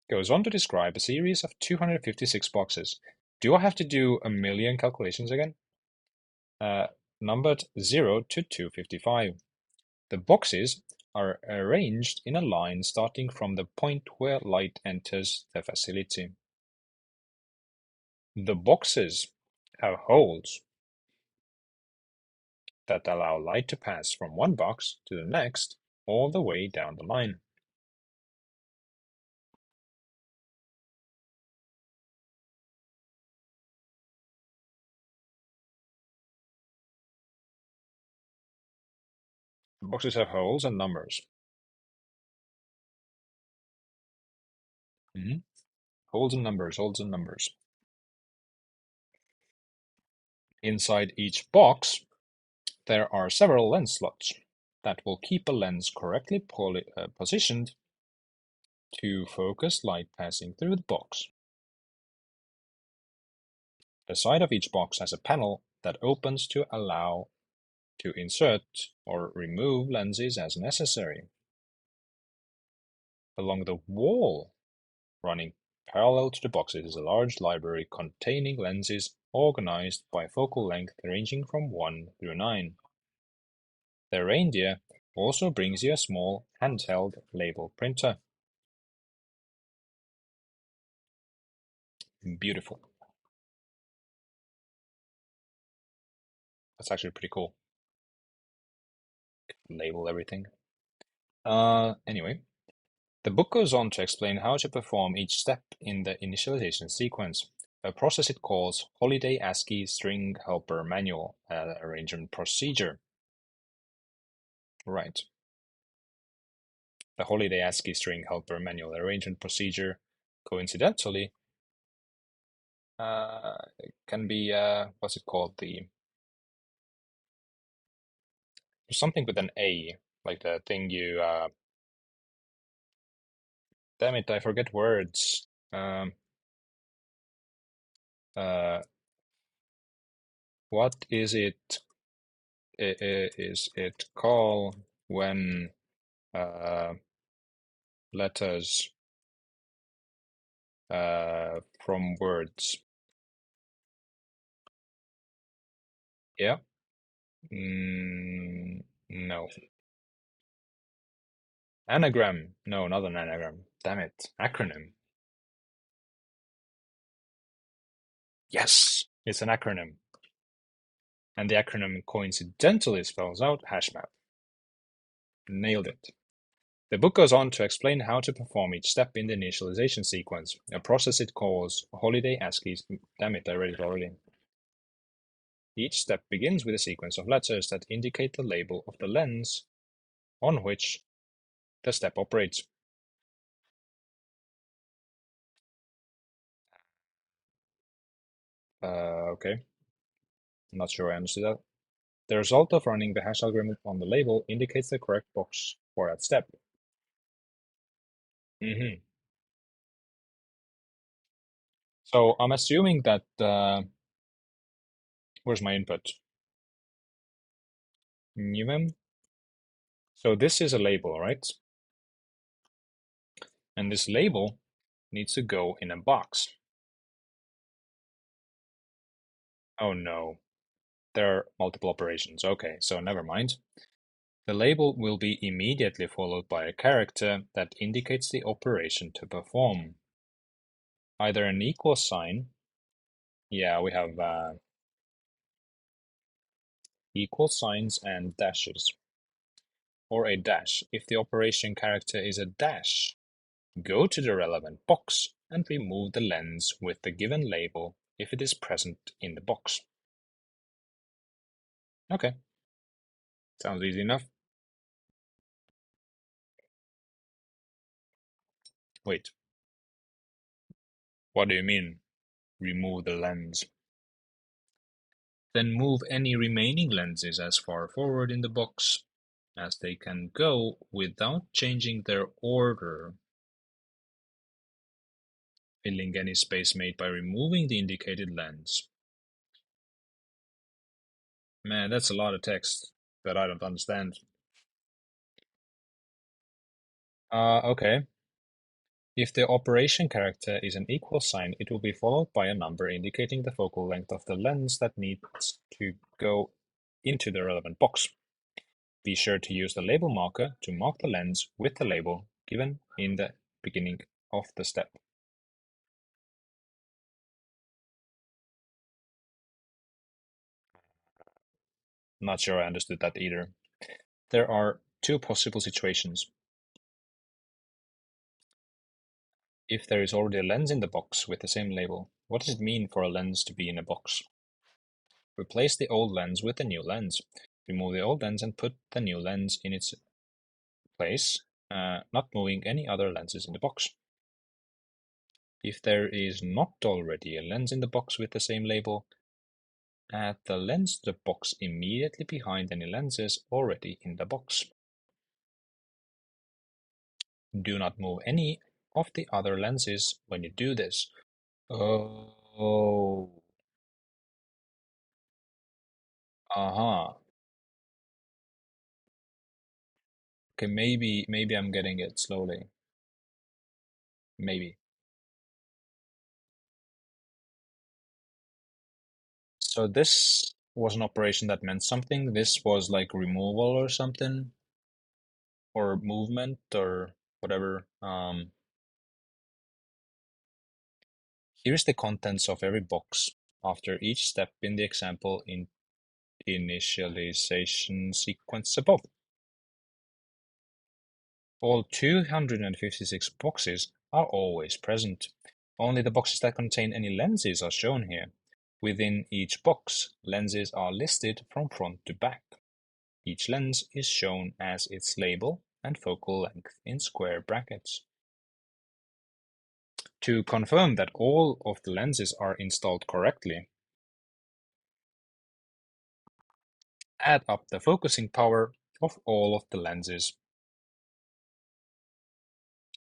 Speaker 1: goes on to describe a series of 256 boxes. Do I have to do a million calculations again? Numbered 0 to 255. The boxes are arranged in a line starting from the point where light enters the facility. The boxes have holes that allow light to pass from one box to the next all the way down the line. Boxes have holes and numbers. Holes and numbers, holes and numbers. Inside each box, there are several lens slots that will keep a lens correctly positioned to focus light passing through the box. The side of each box has a panel that opens to allow to insert or remove lenses as necessary. Along the wall, running parallel to the boxes, is a large library containing lenses organized by focal length ranging from 1 through 9. The reindeer also brings you a small handheld label printer. Beautiful. That's actually pretty cool. Label everything. Anyway, the book goes on to explain how to perform each step in the initialization sequence, a process it calls Holiday ASCII String Helper Manual Arrangement Procedure. Right. The Holiday ASCII String Helper Manual Arrangement Procedure, coincidentally, can be, what's it called? Something with an A, like the thing you, damn it, I forget words. What is it? Is it called when letters from words? Yeah? No. Anagram. No, not an anagram. Damn it. Acronym. Yes, it's an acronym. And the acronym coincidentally spells out hashmap. Nailed it. The book goes on to explain how to perform each step in the initialization sequence, a process it calls Holiday ASCII. Damn it, I read it already. Each step begins with a sequence of letters that indicate the label of the lens on which the step operates. Okay. I'm not sure I understood that. The result of running the hash algorithm on the label indicates the correct box for that step. So I'm assuming that, where's my input? Newman. So this is a label, right? And this label needs to go in a box. Oh no, there are multiple operations. Okay, so never mind. The label will be immediately followed by a character that indicates the operation to perform. Either an equal sign, yeah, we have equal signs and dashes, or a dash. If the operation character is a dash, go to the relevant box and remove the lens with the given label if it is present in the box. Okay, sounds easy enough. Wait, what do you mean, remove the lens? Then move any remaining lenses as far forward in the box as they can go without changing their order, filling any space made by removing the indicated lens. Man, that's a lot of text that I don't understand. Okay. If the operation character is an equal sign, it will be followed by a number indicating the focal length of the lens that needs to go into the relevant box. Be sure to use the label marker to mark the lens with the label given in the beginning of the step. Not sure I understood that either. There are two possible situations. If there is already a lens in the box with the same label, what does it mean for a lens to be in a box? Replace the old lens with the new lens. Remove the old lens and put the new lens in its place, not moving any other lenses in the box. If there is not already a lens in the box with the same label, Add the lens to the box immediately behind any lenses already in the box. Do not move any of the other lenses when you do this. Oh. Aha. Okay, maybe I'm getting it slowly. Maybe. So this was an operation that meant something. This was like removal or something, or movement or whatever. Here's the contents of every box after each step in the example in initialization sequence above. All 256 boxes are always present. Only the boxes that contain any lenses are shown here. Within each box, lenses are listed from front to back. Each lens is shown as its label and focal length in square brackets. To confirm that all of the lenses are installed correctly, add up the focusing power of all of the lenses.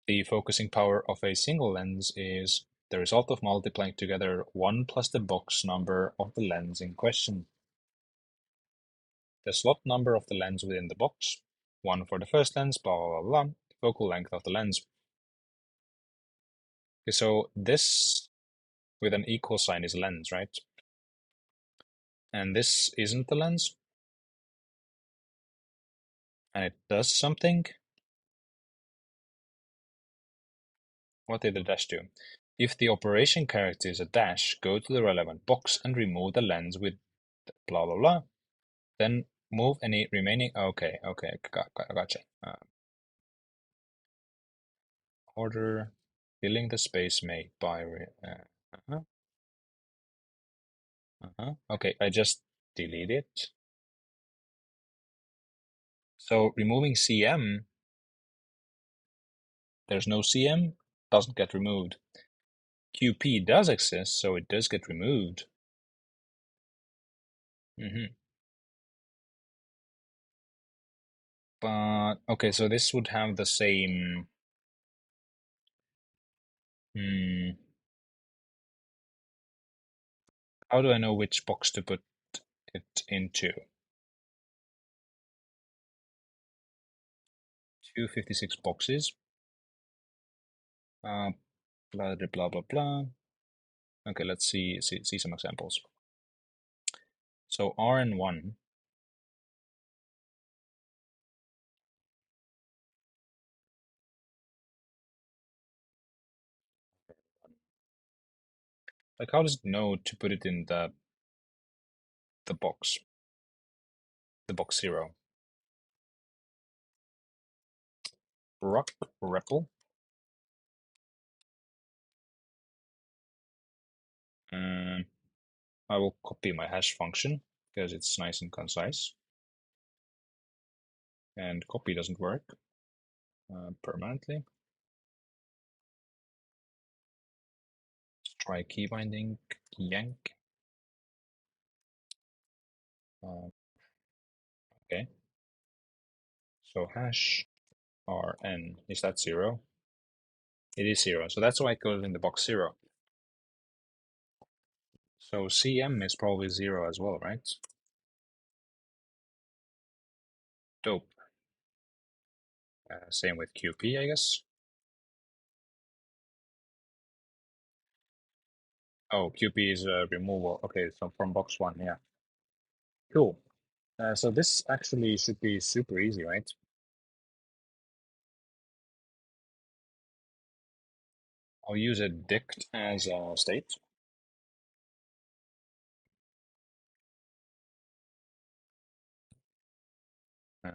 Speaker 1: The focusing power of a single lens is the result of multiplying together 1 plus the box number of the lens in question. The slot number of the lens within the box, 1 for the first lens, blah blah blah, blah, focal length of the lens. Okay, so this with an equal sign is lens, right? And this isn't the lens. And it does something. What did the dash do? If the operation character is a dash, go to the relevant box and remove the lens with blah blah blah. Then move any remaining. Okay, gotcha. Order filling the space made by. Uh-huh, Okay, I just delete it. So removing CM, there's no CM, doesn't get removed. QP does exist, so it does get removed. But okay, so this would have the same. How do I know which box to put it into? 256 boxes. Blah blah blah blah blah. Okay, let's see some examples. So RN1. Like, how does it know to put it in the box? The box 0. Rock REPL. I will copy my hash function because it's nice and concise. And copy doesn't work permanently. Let's try key binding, yank. Okay. So hash rn, is that 0? It is 0, so that's why it goes in the box 0. So CM is probably 0 as well, right? Dope. Same with QP, I guess. Oh, QP is removal. Okay, so from box 1, yeah. Cool. So this actually should be super easy, right? I'll use a dict as a state.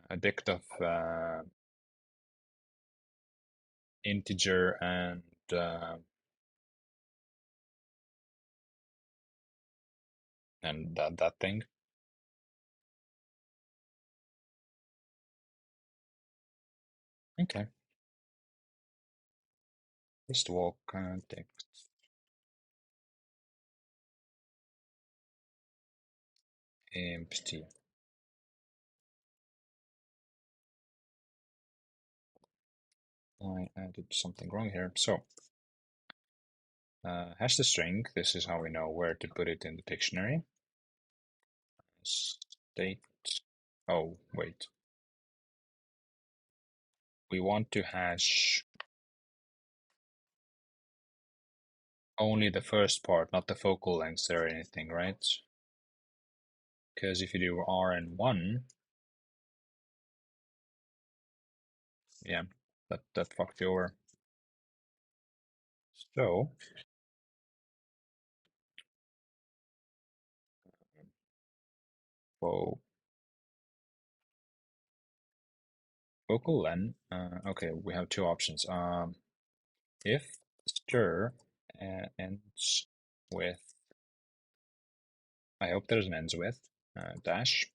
Speaker 1: A dict of integer and that thing. Okay. Just walk dict. empty. I added something wrong here. So, hash the string. This is how we know where to put it in the dictionary. State. Oh, wait. We want to hash only the first part, not the focal length or anything, right? Because if you do rn1, yeah, that fucked you over. So focal length. Okay, we have two options. If stir ends with, I hope there's an ends with dash,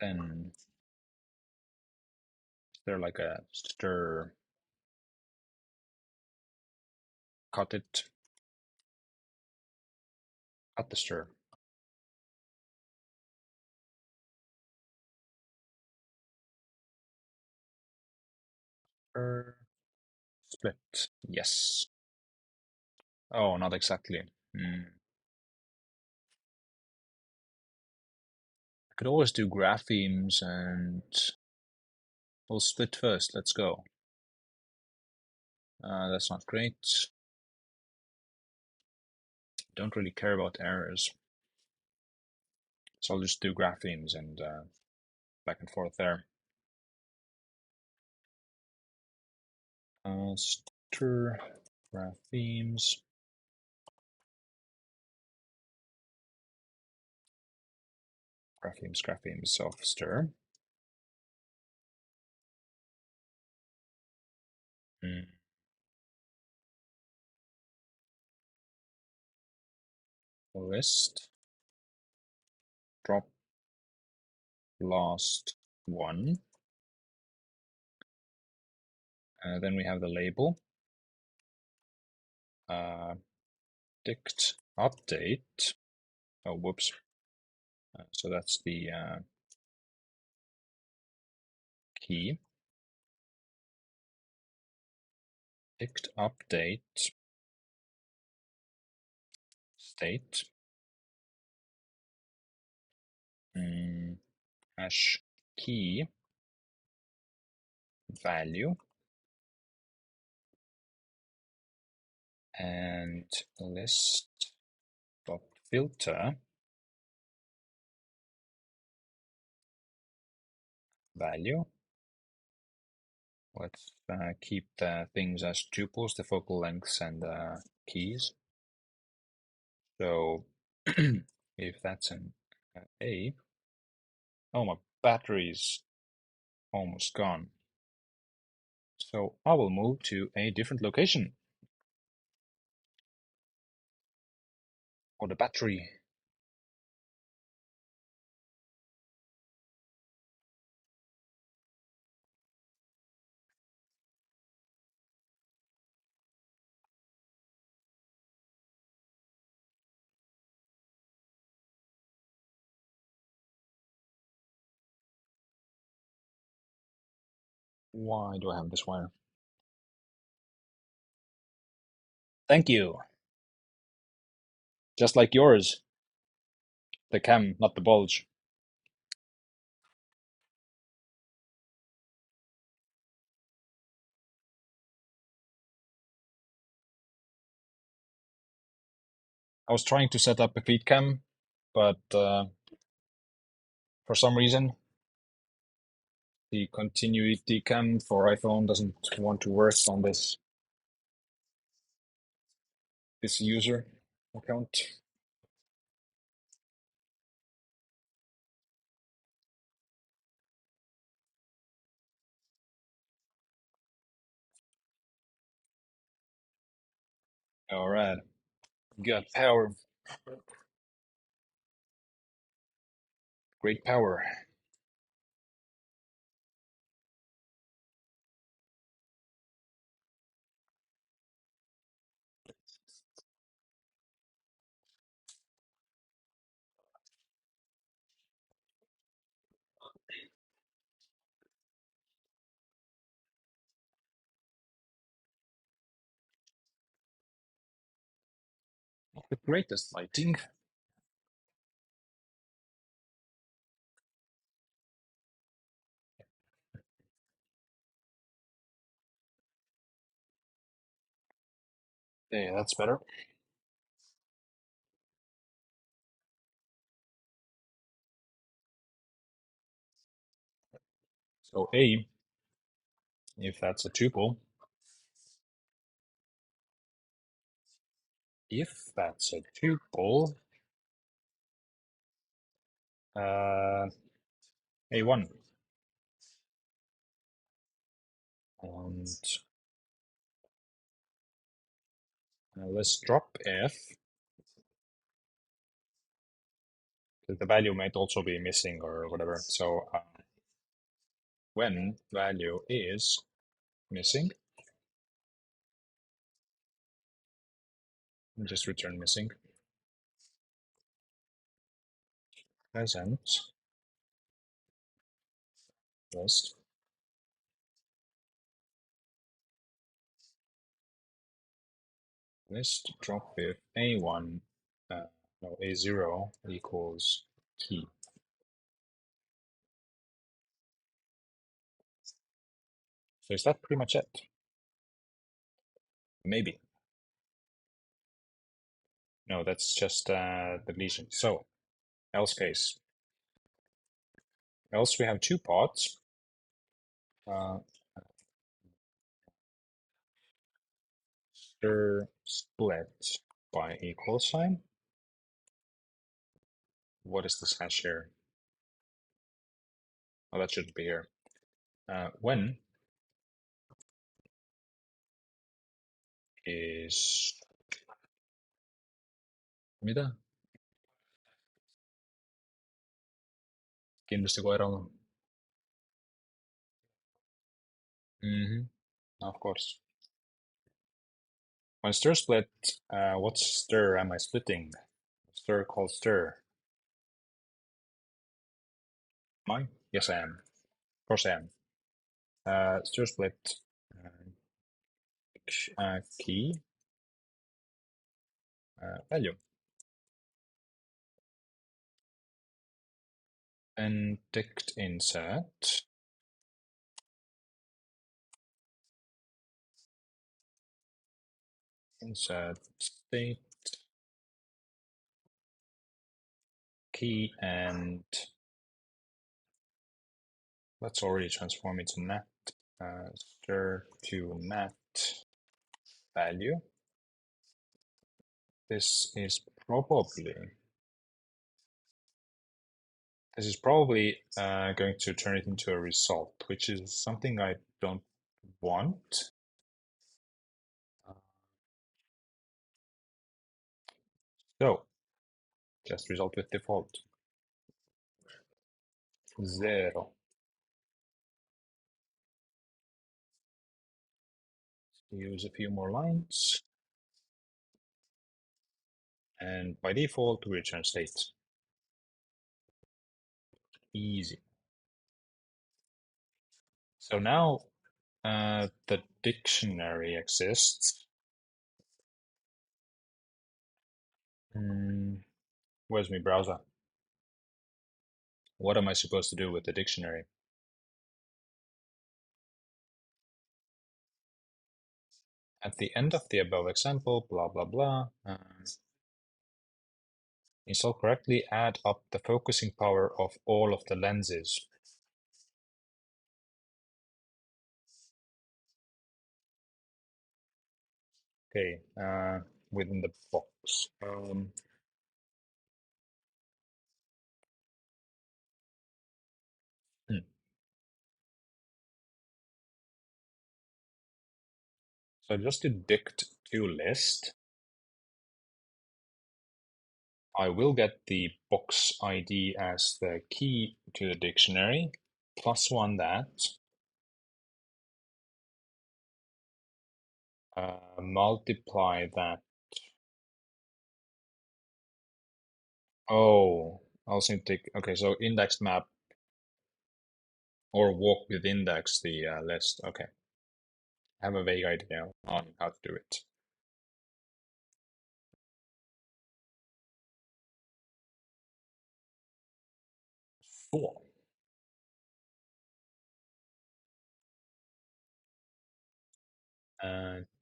Speaker 1: then is there like a stir? Cut it. Cut the stir. Split. Yes. Oh, not exactly. I could always do graphemes and we'll split first. Let's go. That's not great. Don't really care about errors. So I'll just do graphemes and back and forth there. Stir graphemes. Graphemes of stir. List. Drop last one. Then we have the label. Dict update. Oh, whoops. So that's the key. Dict update state. Hash key value. And list dot filter value. Let's keep the things as tuples, the focal lengths and the keys. So if that's an A, oh, my battery's almost gone. So I will move to a different location for the battery. Why do I have this wire? Thank you. Just like yours. The cam, not the bulge. I was trying to set up a feed cam, but for some reason the continuity cam for iPhone doesn't want to work on this user account. All right, got power. Great power. the greatest lighting. Yeah, that's better. So A, if that's a tuple, uh, A1. And let's drop F, because the value might also be missing or whatever. So when value is missing, just return missing. Present list. List drop with A1, no, A0 equals key. So is that pretty much it? Maybe. No, that's just deletion. So else case. Else we have two pods. Stir split by equal sign. What is this hash here? Oh, that shouldn't be here. When is mida? Kindlasti koera oma. Of course. When stir split, what stir am I splitting? Stir called stir. Am I? Yes, I am. Of course I am. Stir split key value. And dict insert. Insert state key, and let's already transform it to nat. Stir to nat value. This is probably going to turn it into a result, which is something I don't want. So just result with default 0. Use a few more lines, and by default we return state. Easy. So now the dictionary exists. Where's my browser? What am I supposed to do with the dictionary? At the end of the above example, blah, blah, blah. Install correctly, add up the focusing power of all of the lenses. Okay, within the box. So just to dict to list, I will get the box ID as the key to the dictionary, plus one that, multiply that. Oh, I'll also take, okay, so indexed map or walk with index the list. Okay. I have a vague idea on how to do it. 4.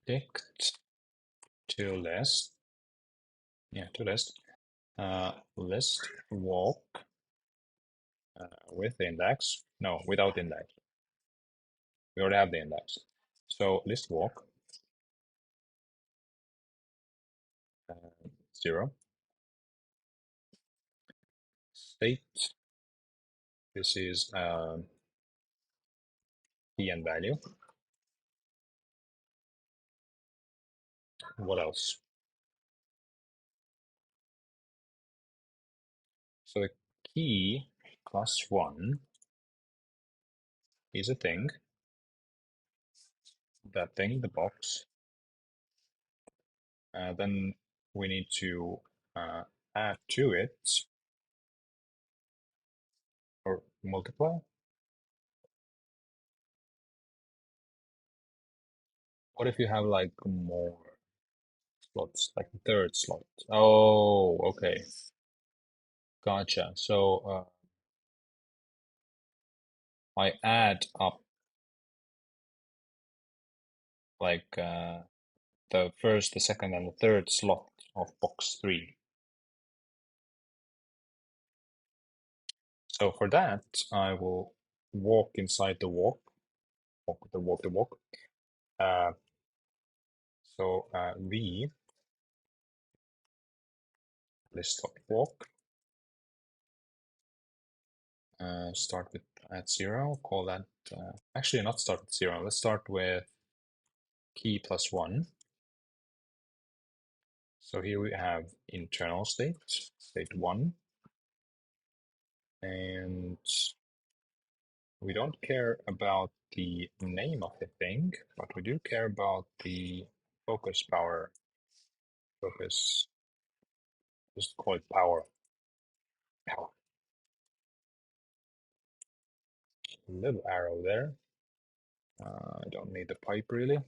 Speaker 1: Ticked to list. Yeah, to list. List walk with index. No, without index. We already have the index. So list walk 0. State. This is key and value. What else? So the key plus 1 is a thing. That thing, the box. Then we need to add to it or multiply. What if you have like more slots, like the third slot? Oh, okay. Gotcha. So I add up like the first, the second, and the third slot of box 3. So for that, I will walk inside the walk, walk the walk. So V list.walk. Start with at 0. Call that actually not start with 0. Let's start with key plus 1. So here we have internal state, state 1, and we don't care about the name of the thing, but we do care about the focus power. Focus, just call it power. Power. Little arrow there. I don't need the pipe really.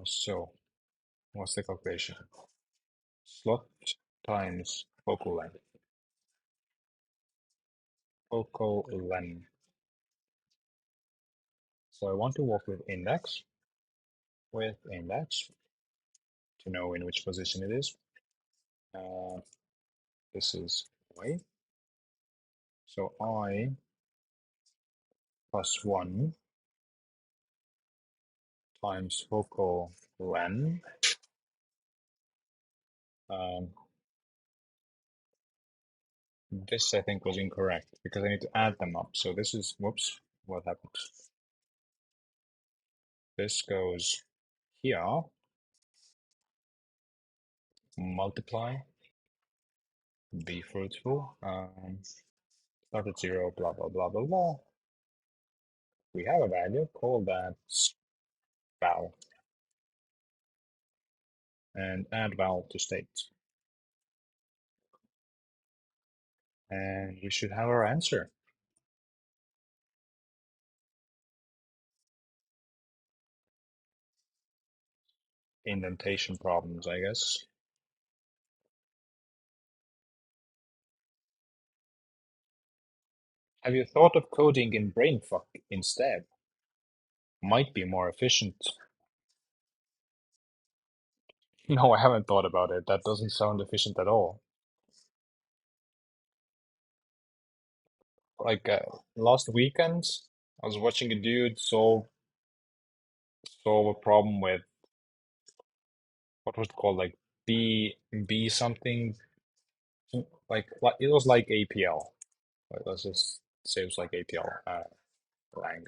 Speaker 1: So, what's the calculation? Slot times focal length. Focal length. So I want to work with index to know in which position it is. This is y. So I plus 1 times focal length. This I think was incorrect because I need to add them up. So this is, whoops, what happened? This goes here, multiply, be fruitful, start at 0, blah, blah, blah, blah, blah. We have a value, call that val, and add val to state. And we should have our answer. Indentation problems, I guess. Have you thought of coding in brainfuck instead? Might be more efficient. No, I haven't thought about it. That doesn't sound efficient at all. Like last weekend, I was watching a dude solve a problem with what was it called, like B something, like it was like APL. Let's just say it was like APL lang.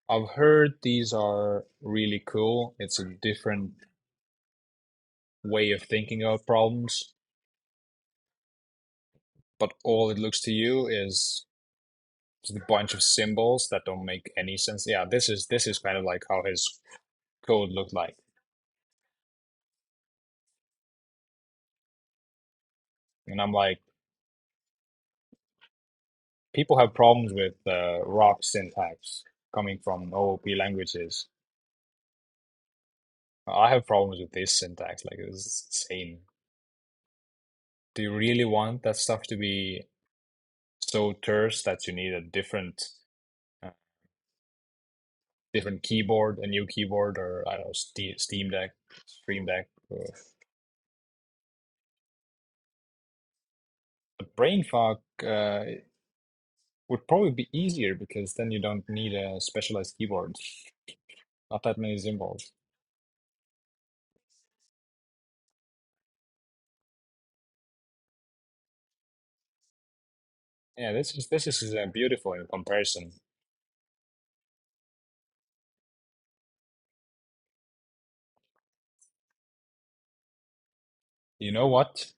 Speaker 1: I've heard these are really cool. It's a different way of thinking of problems, but all it looks to you is just a bunch of symbols that don't make any sense. Yeah, this is kind of like how his code looked like. And I'm like, people have problems with rock syntax coming from OOP languages. I have problems with this syntax, like it's insane. Do you really want that stuff to be so terse that you need a uh, different keyboard, a new keyboard, or I don't know, Steam Deck, Stream Deck? But brain fog would probably be easier because then you don't need a specialized keyboard. Not that many symbols. Yeah, this is beautiful in comparison. You know what?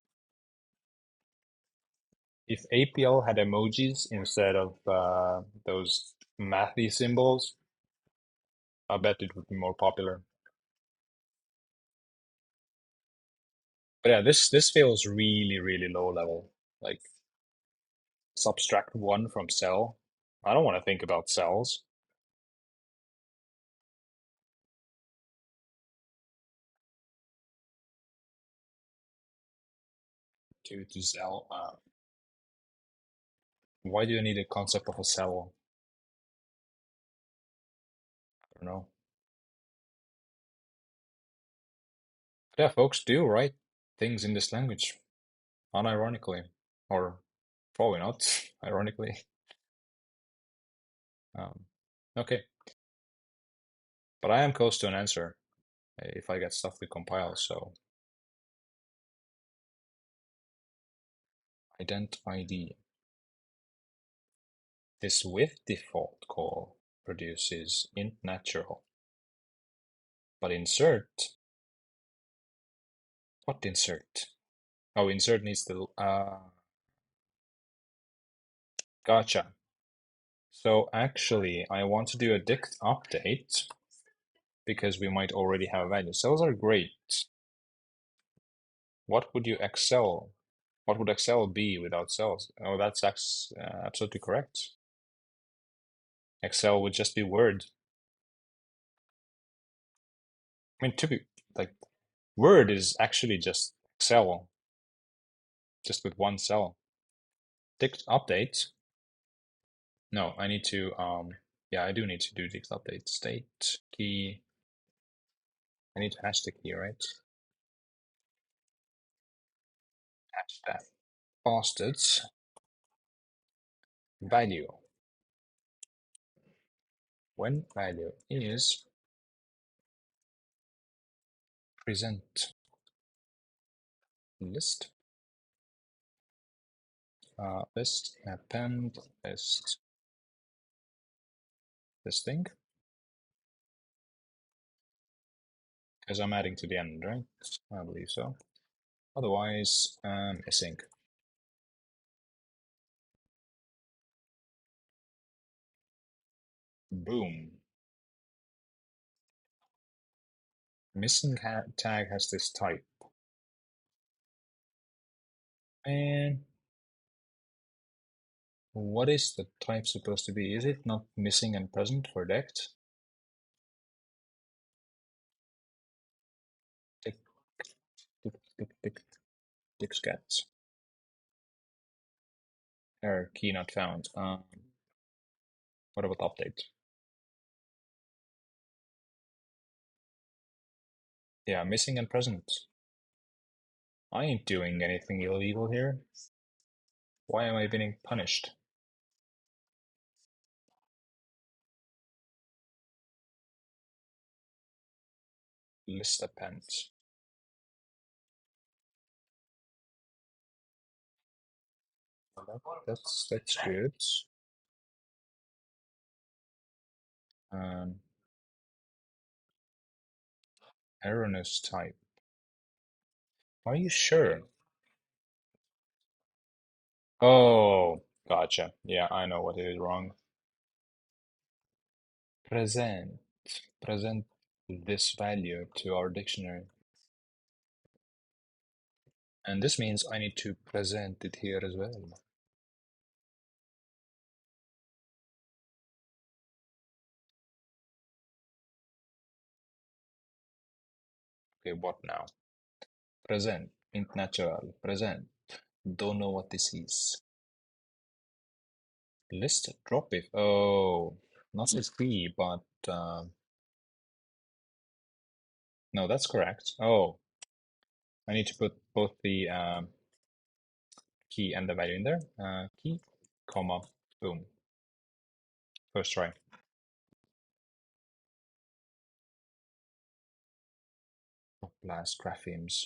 Speaker 1: If APL had emojis instead of those mathy symbols, I bet it would be more popular. But yeah, this feels really, really low level. Like subtract one from cell. I don't want to think about cells. To cell. Why do you need a concept of a cell? I don't know. But yeah, folks do write things in this language, unironically, or probably not, ironically. Um, okay, but I am close to an answer if I get stuff to compile. So ident ID. This with default call produces int natural, but insert. What insert? Oh, insert needs the gotcha. So actually, I want to do a dict update because we might already have values. Cells are great. What would you excel? What would Excel be without cells? Oh, that's absolutely correct. Excel would just be Word. I mean, to be like, Word is actually just Excel, just with one cell. Dict update. No, I need to, yeah, I do need to do dict update. State key. I need to hash the key, right? Hash that. Bastards. Value. When value is present list, list append list this thing, because I'm adding to the end, right? I believe so. Otherwise, missing. Boom. Missing tag has this type. And what is the type supposed to be? Is it not missing and present for dect? Tick, tick, tick, tick, tick scats. Error key not found. What about update? Yeah, missing and present. I ain't doing anything illegal here. Why am I being punished? List append. That's good. Um, erroneous type. Are you sure? Oh, gotcha. Yeah, I know what it is wrong. Present. Present this value to our dictionary. And this means I need to present it here as well. Okay, what now? Present, int natural, present. Don't know what this is. List drop if. Oh, not with B, but no, that's correct. Oh, I need to put both the key and the value in there. Key, comma, boom. First try. Drop blast graphemes.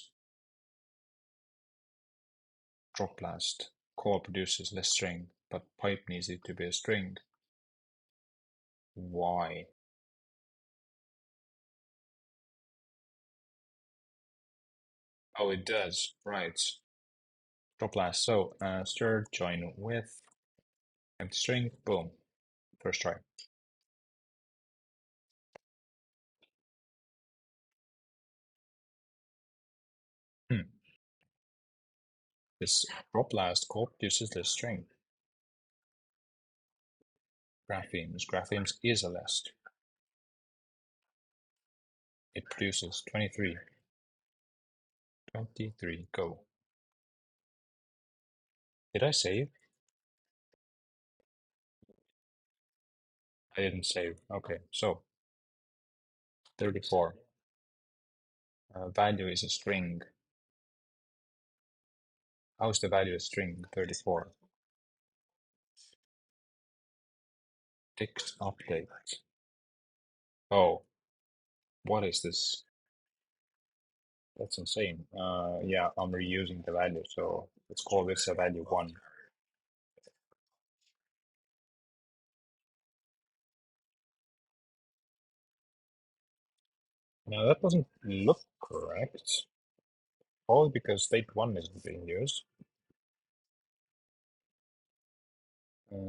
Speaker 1: Drop blast. Core produces less string, but pipe needs it to be a string. Why? Oh, it does. Right. Drop blast. So, stir join with empty string. Boom. First try. Hmm. This drop blast core produces less string. Graphemes. Graphemes is a list. It produces 23. 23. Go. Did I save? I didn't save. Okay, so 34. Value is a string. How's the value a string? 34. Text update. Oh, what is this? That's insane. Yeah, I'm reusing the value, so let's call this a value 1. Now that doesn't look correct. Probably because state 1 isn't being used.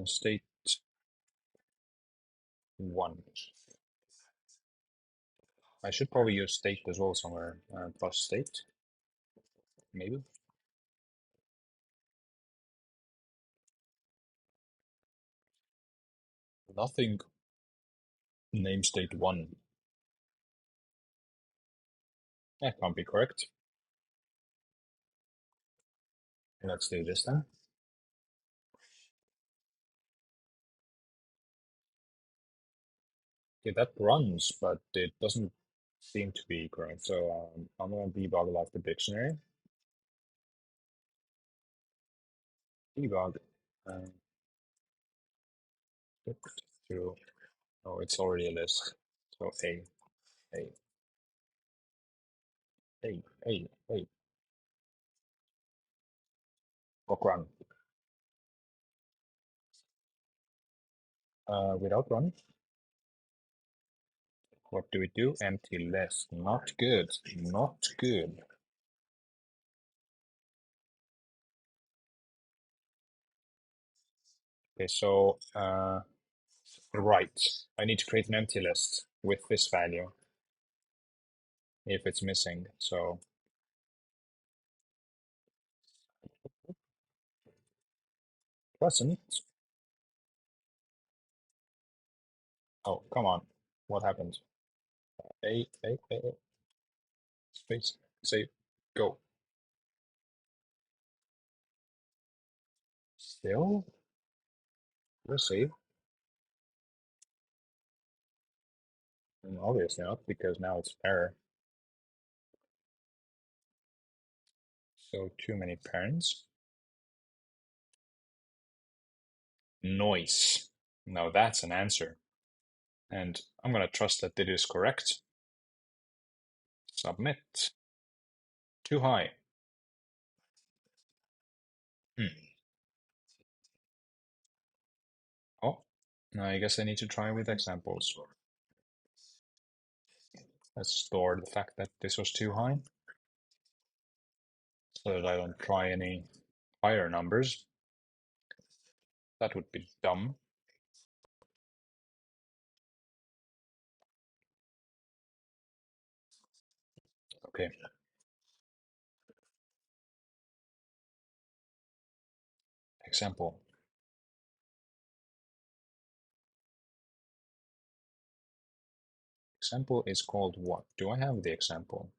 Speaker 1: State 1. I should probably use state as well somewhere. Plus state, maybe. Nothing name state 1. That can't be correct. Let's do this then. Okay, that runs, but it doesn't seem to be correct. So I'm going to debug like the dictionary. Debug. To, oh, it's already a list. So A, A. Block run. Without run, what do we do? Empty list. Not good. Not good. Okay, so right. I need to create an empty list with this value if it's missing. So present. Oh, come on. What happened? A, space, save, go. Still? We'll save. Obviously not, because now it's error. So too many parents. Noise. Now that's an answer. And I'm going to trust that it is correct. Submit. Too high. Oh, I guess I need to try with examples. Let's store the fact that this was too high so that I don't try any higher numbers. That would be dumb. Okay. Example. Example is called what? Do I have the example?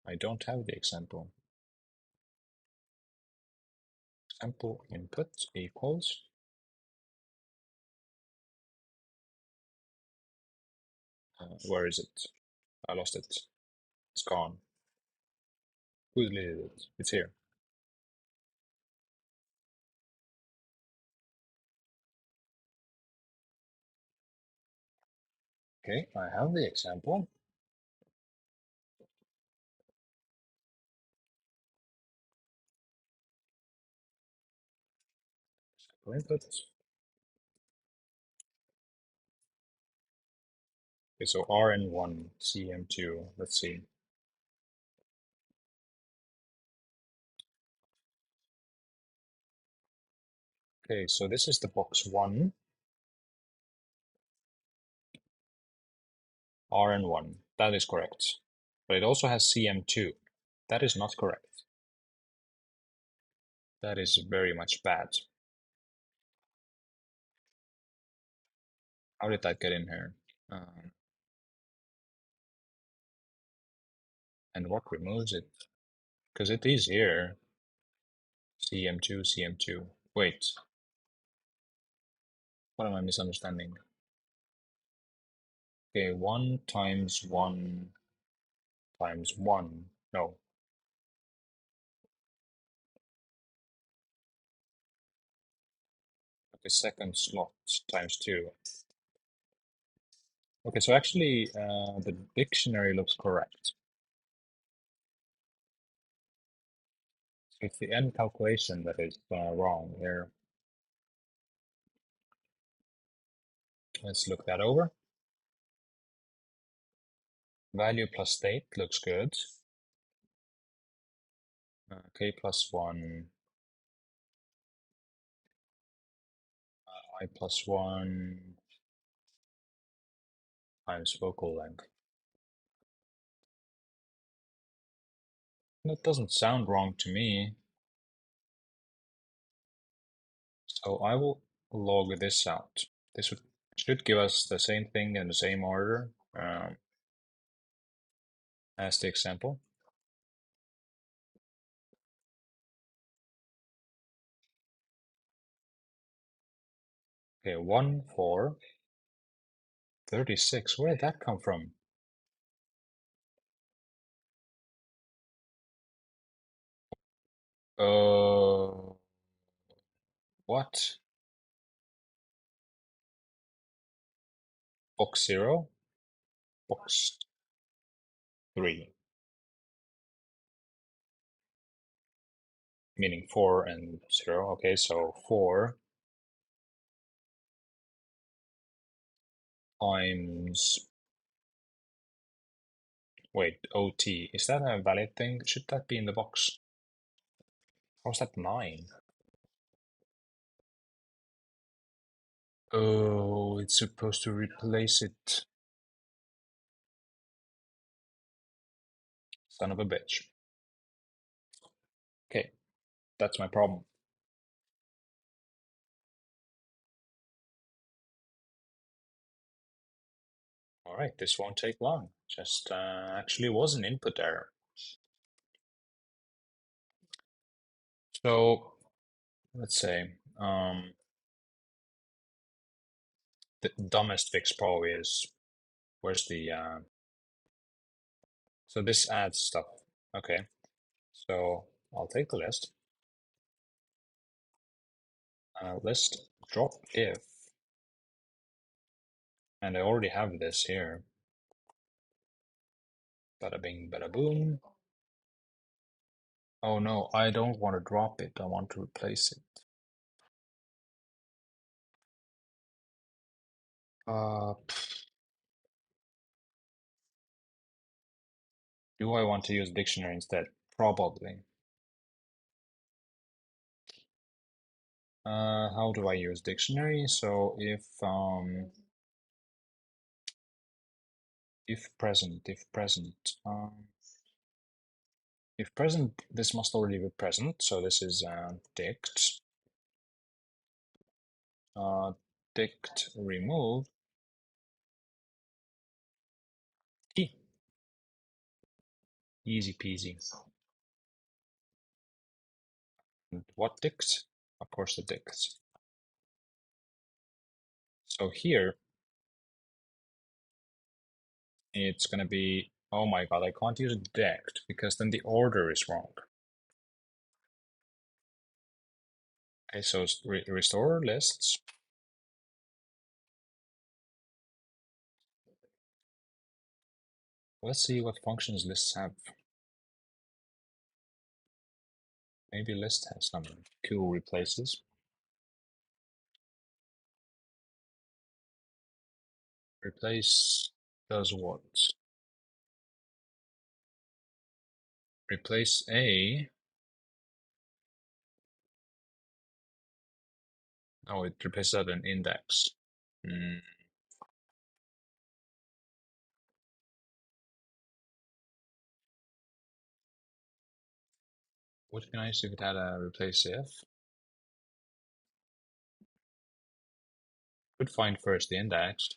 Speaker 1: I don't have the example. Example input equals. Where is it? I lost it. It's gone. Who deleted it? It's here. Okay, I have the example. Input. Okay, so Rn1, Cm2. Let's see. Okay, so this is the box 1, Rn1. That is correct. But it also has Cm2. That is not correct. That is very much bad. How did that get in here? And what removes it? Because it is here. Cm2, Cm2. Wait, what am I misunderstanding? Okay, 1 times 1 times 1. No. The second slot times 2. Okay, so actually the dictionary looks correct. So it's the end calculation that is wrong here. Let's look that over. Value plus state looks good. K plus 1, I plus 1 times focal length. That doesn't sound wrong to me. So I will log this out. This should give us the same thing in the same order as the example. Okay, 1, 4, 36. Where did that come from? What? Box 0? Box 3. Meaning 4 and 0. Okay, so 4 times. Wait, OT. Is that a valid thing? Should that be in the box? Or is that 9? Oh, it's supposed to replace it. Son of a bitch. Okay, that's my problem. All right, this won't take long. Just actually was an input error. So let's say the dumbest fix probably is where's the so this adds stuff. Okay, so I'll take the list. List drop if, and I already have this here. Bada bing, bada boom. Oh no, I don't want to drop it. I want to replace it. Do I want to use dictionary instead? Probably. How do I use dictionary? So if present, if present, this must already be present. So this is dict. Dict remove key. Easy peasy. And what dicts? Of course the dicts. So here it's gonna be, oh my god, I can't use dect because then the order is wrong. Okay, so restore lists. Let's see what functions lists have. Maybe list has some cool replaces. Replace does what? Replace a. Oh, it replaces an index. Hmm. Would be nice if it had a replace if. Could find first the index.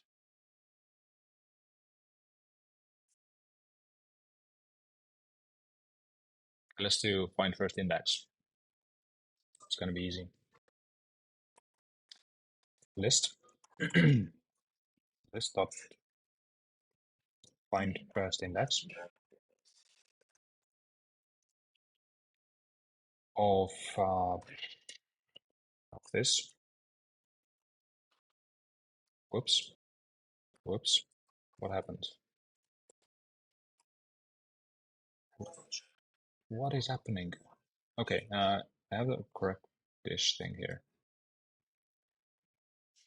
Speaker 1: Let's do find first index. It's gonna be easy. List. List dot find first index of this. Whoops. Whoops. What happened? What is happening? Okay, I have the correct dish thing here.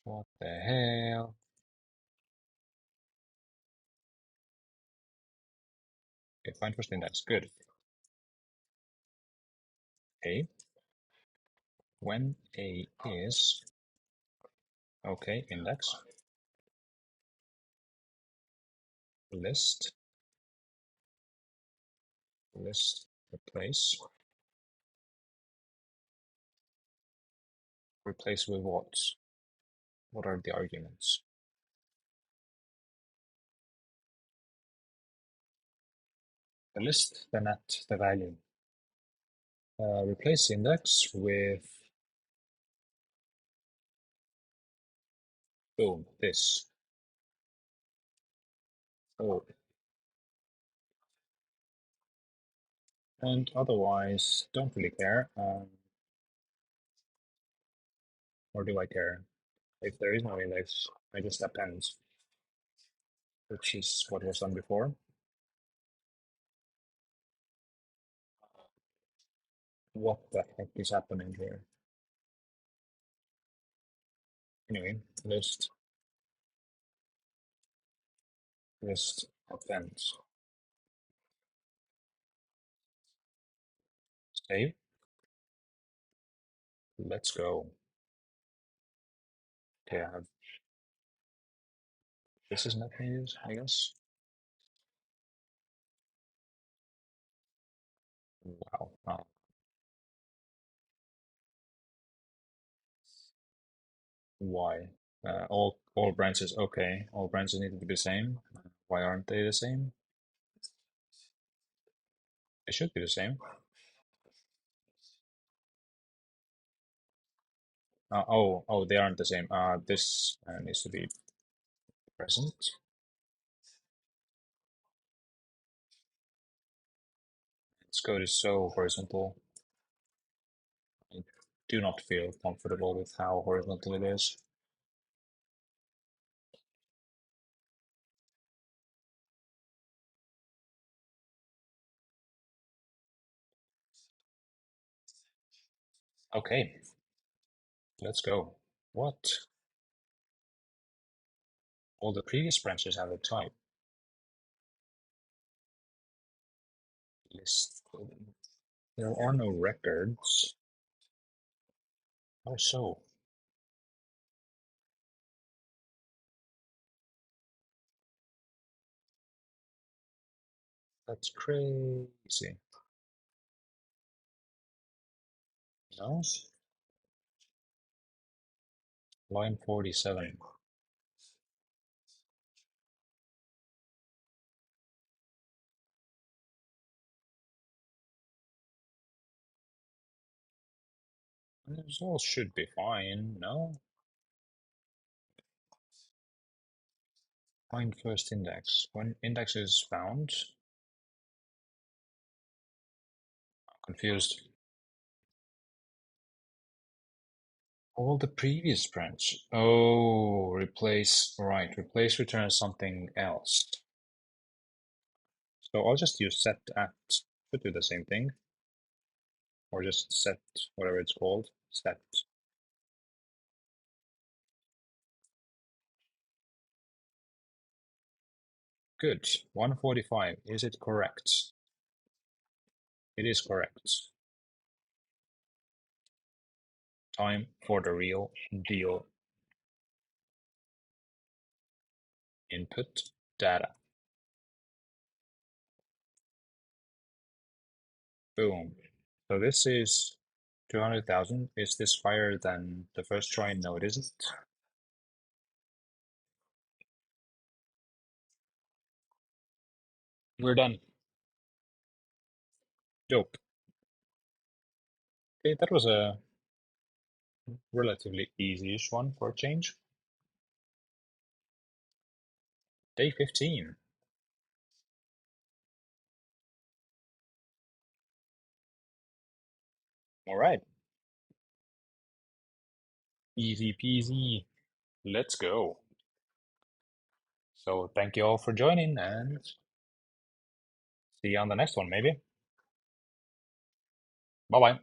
Speaker 1: What the hell? Okay, find first index. Good. A. When A is okay, index list replace with what? What are the arguments? The list, then at the value. Replace index with boom, this. Oh, and otherwise, don't really care. Or do I care? If there is no index, I just append, which is what was done before. What the heck is happening here? Anyway, list append. Save. Let's go. Okay, I have this is not news, I guess. Wow. Why? All branches. Okay, all branches need to be the same. Why aren't they the same? They should be the same. Oh, they aren't the same. This needs to be present. This code is so horizontal. I do not feel comfortable with how horizontal it is. Okay, let's go. What? All the previous branches have a type. List. There are no records. How so? That's crazy. No? Line 47. This all should be fine, no? Find first index. When index is found, I'm confused. All the previous branch. Oh, replace, right, replace returns something else. So I'll just use set at to do the same thing. Or just set, whatever it's called, set. Good, 145, is it correct? It is correct. Time for the real deal. Input data. Boom. So this is 200,000. Is this higher than the first try? No, it isn't. We're done. Dope. Okay, that was a relatively easy-ish one for a change. Day 15. All right. Easy peasy. Let's go. So thank you all for joining and see you on the next one, maybe. Bye bye.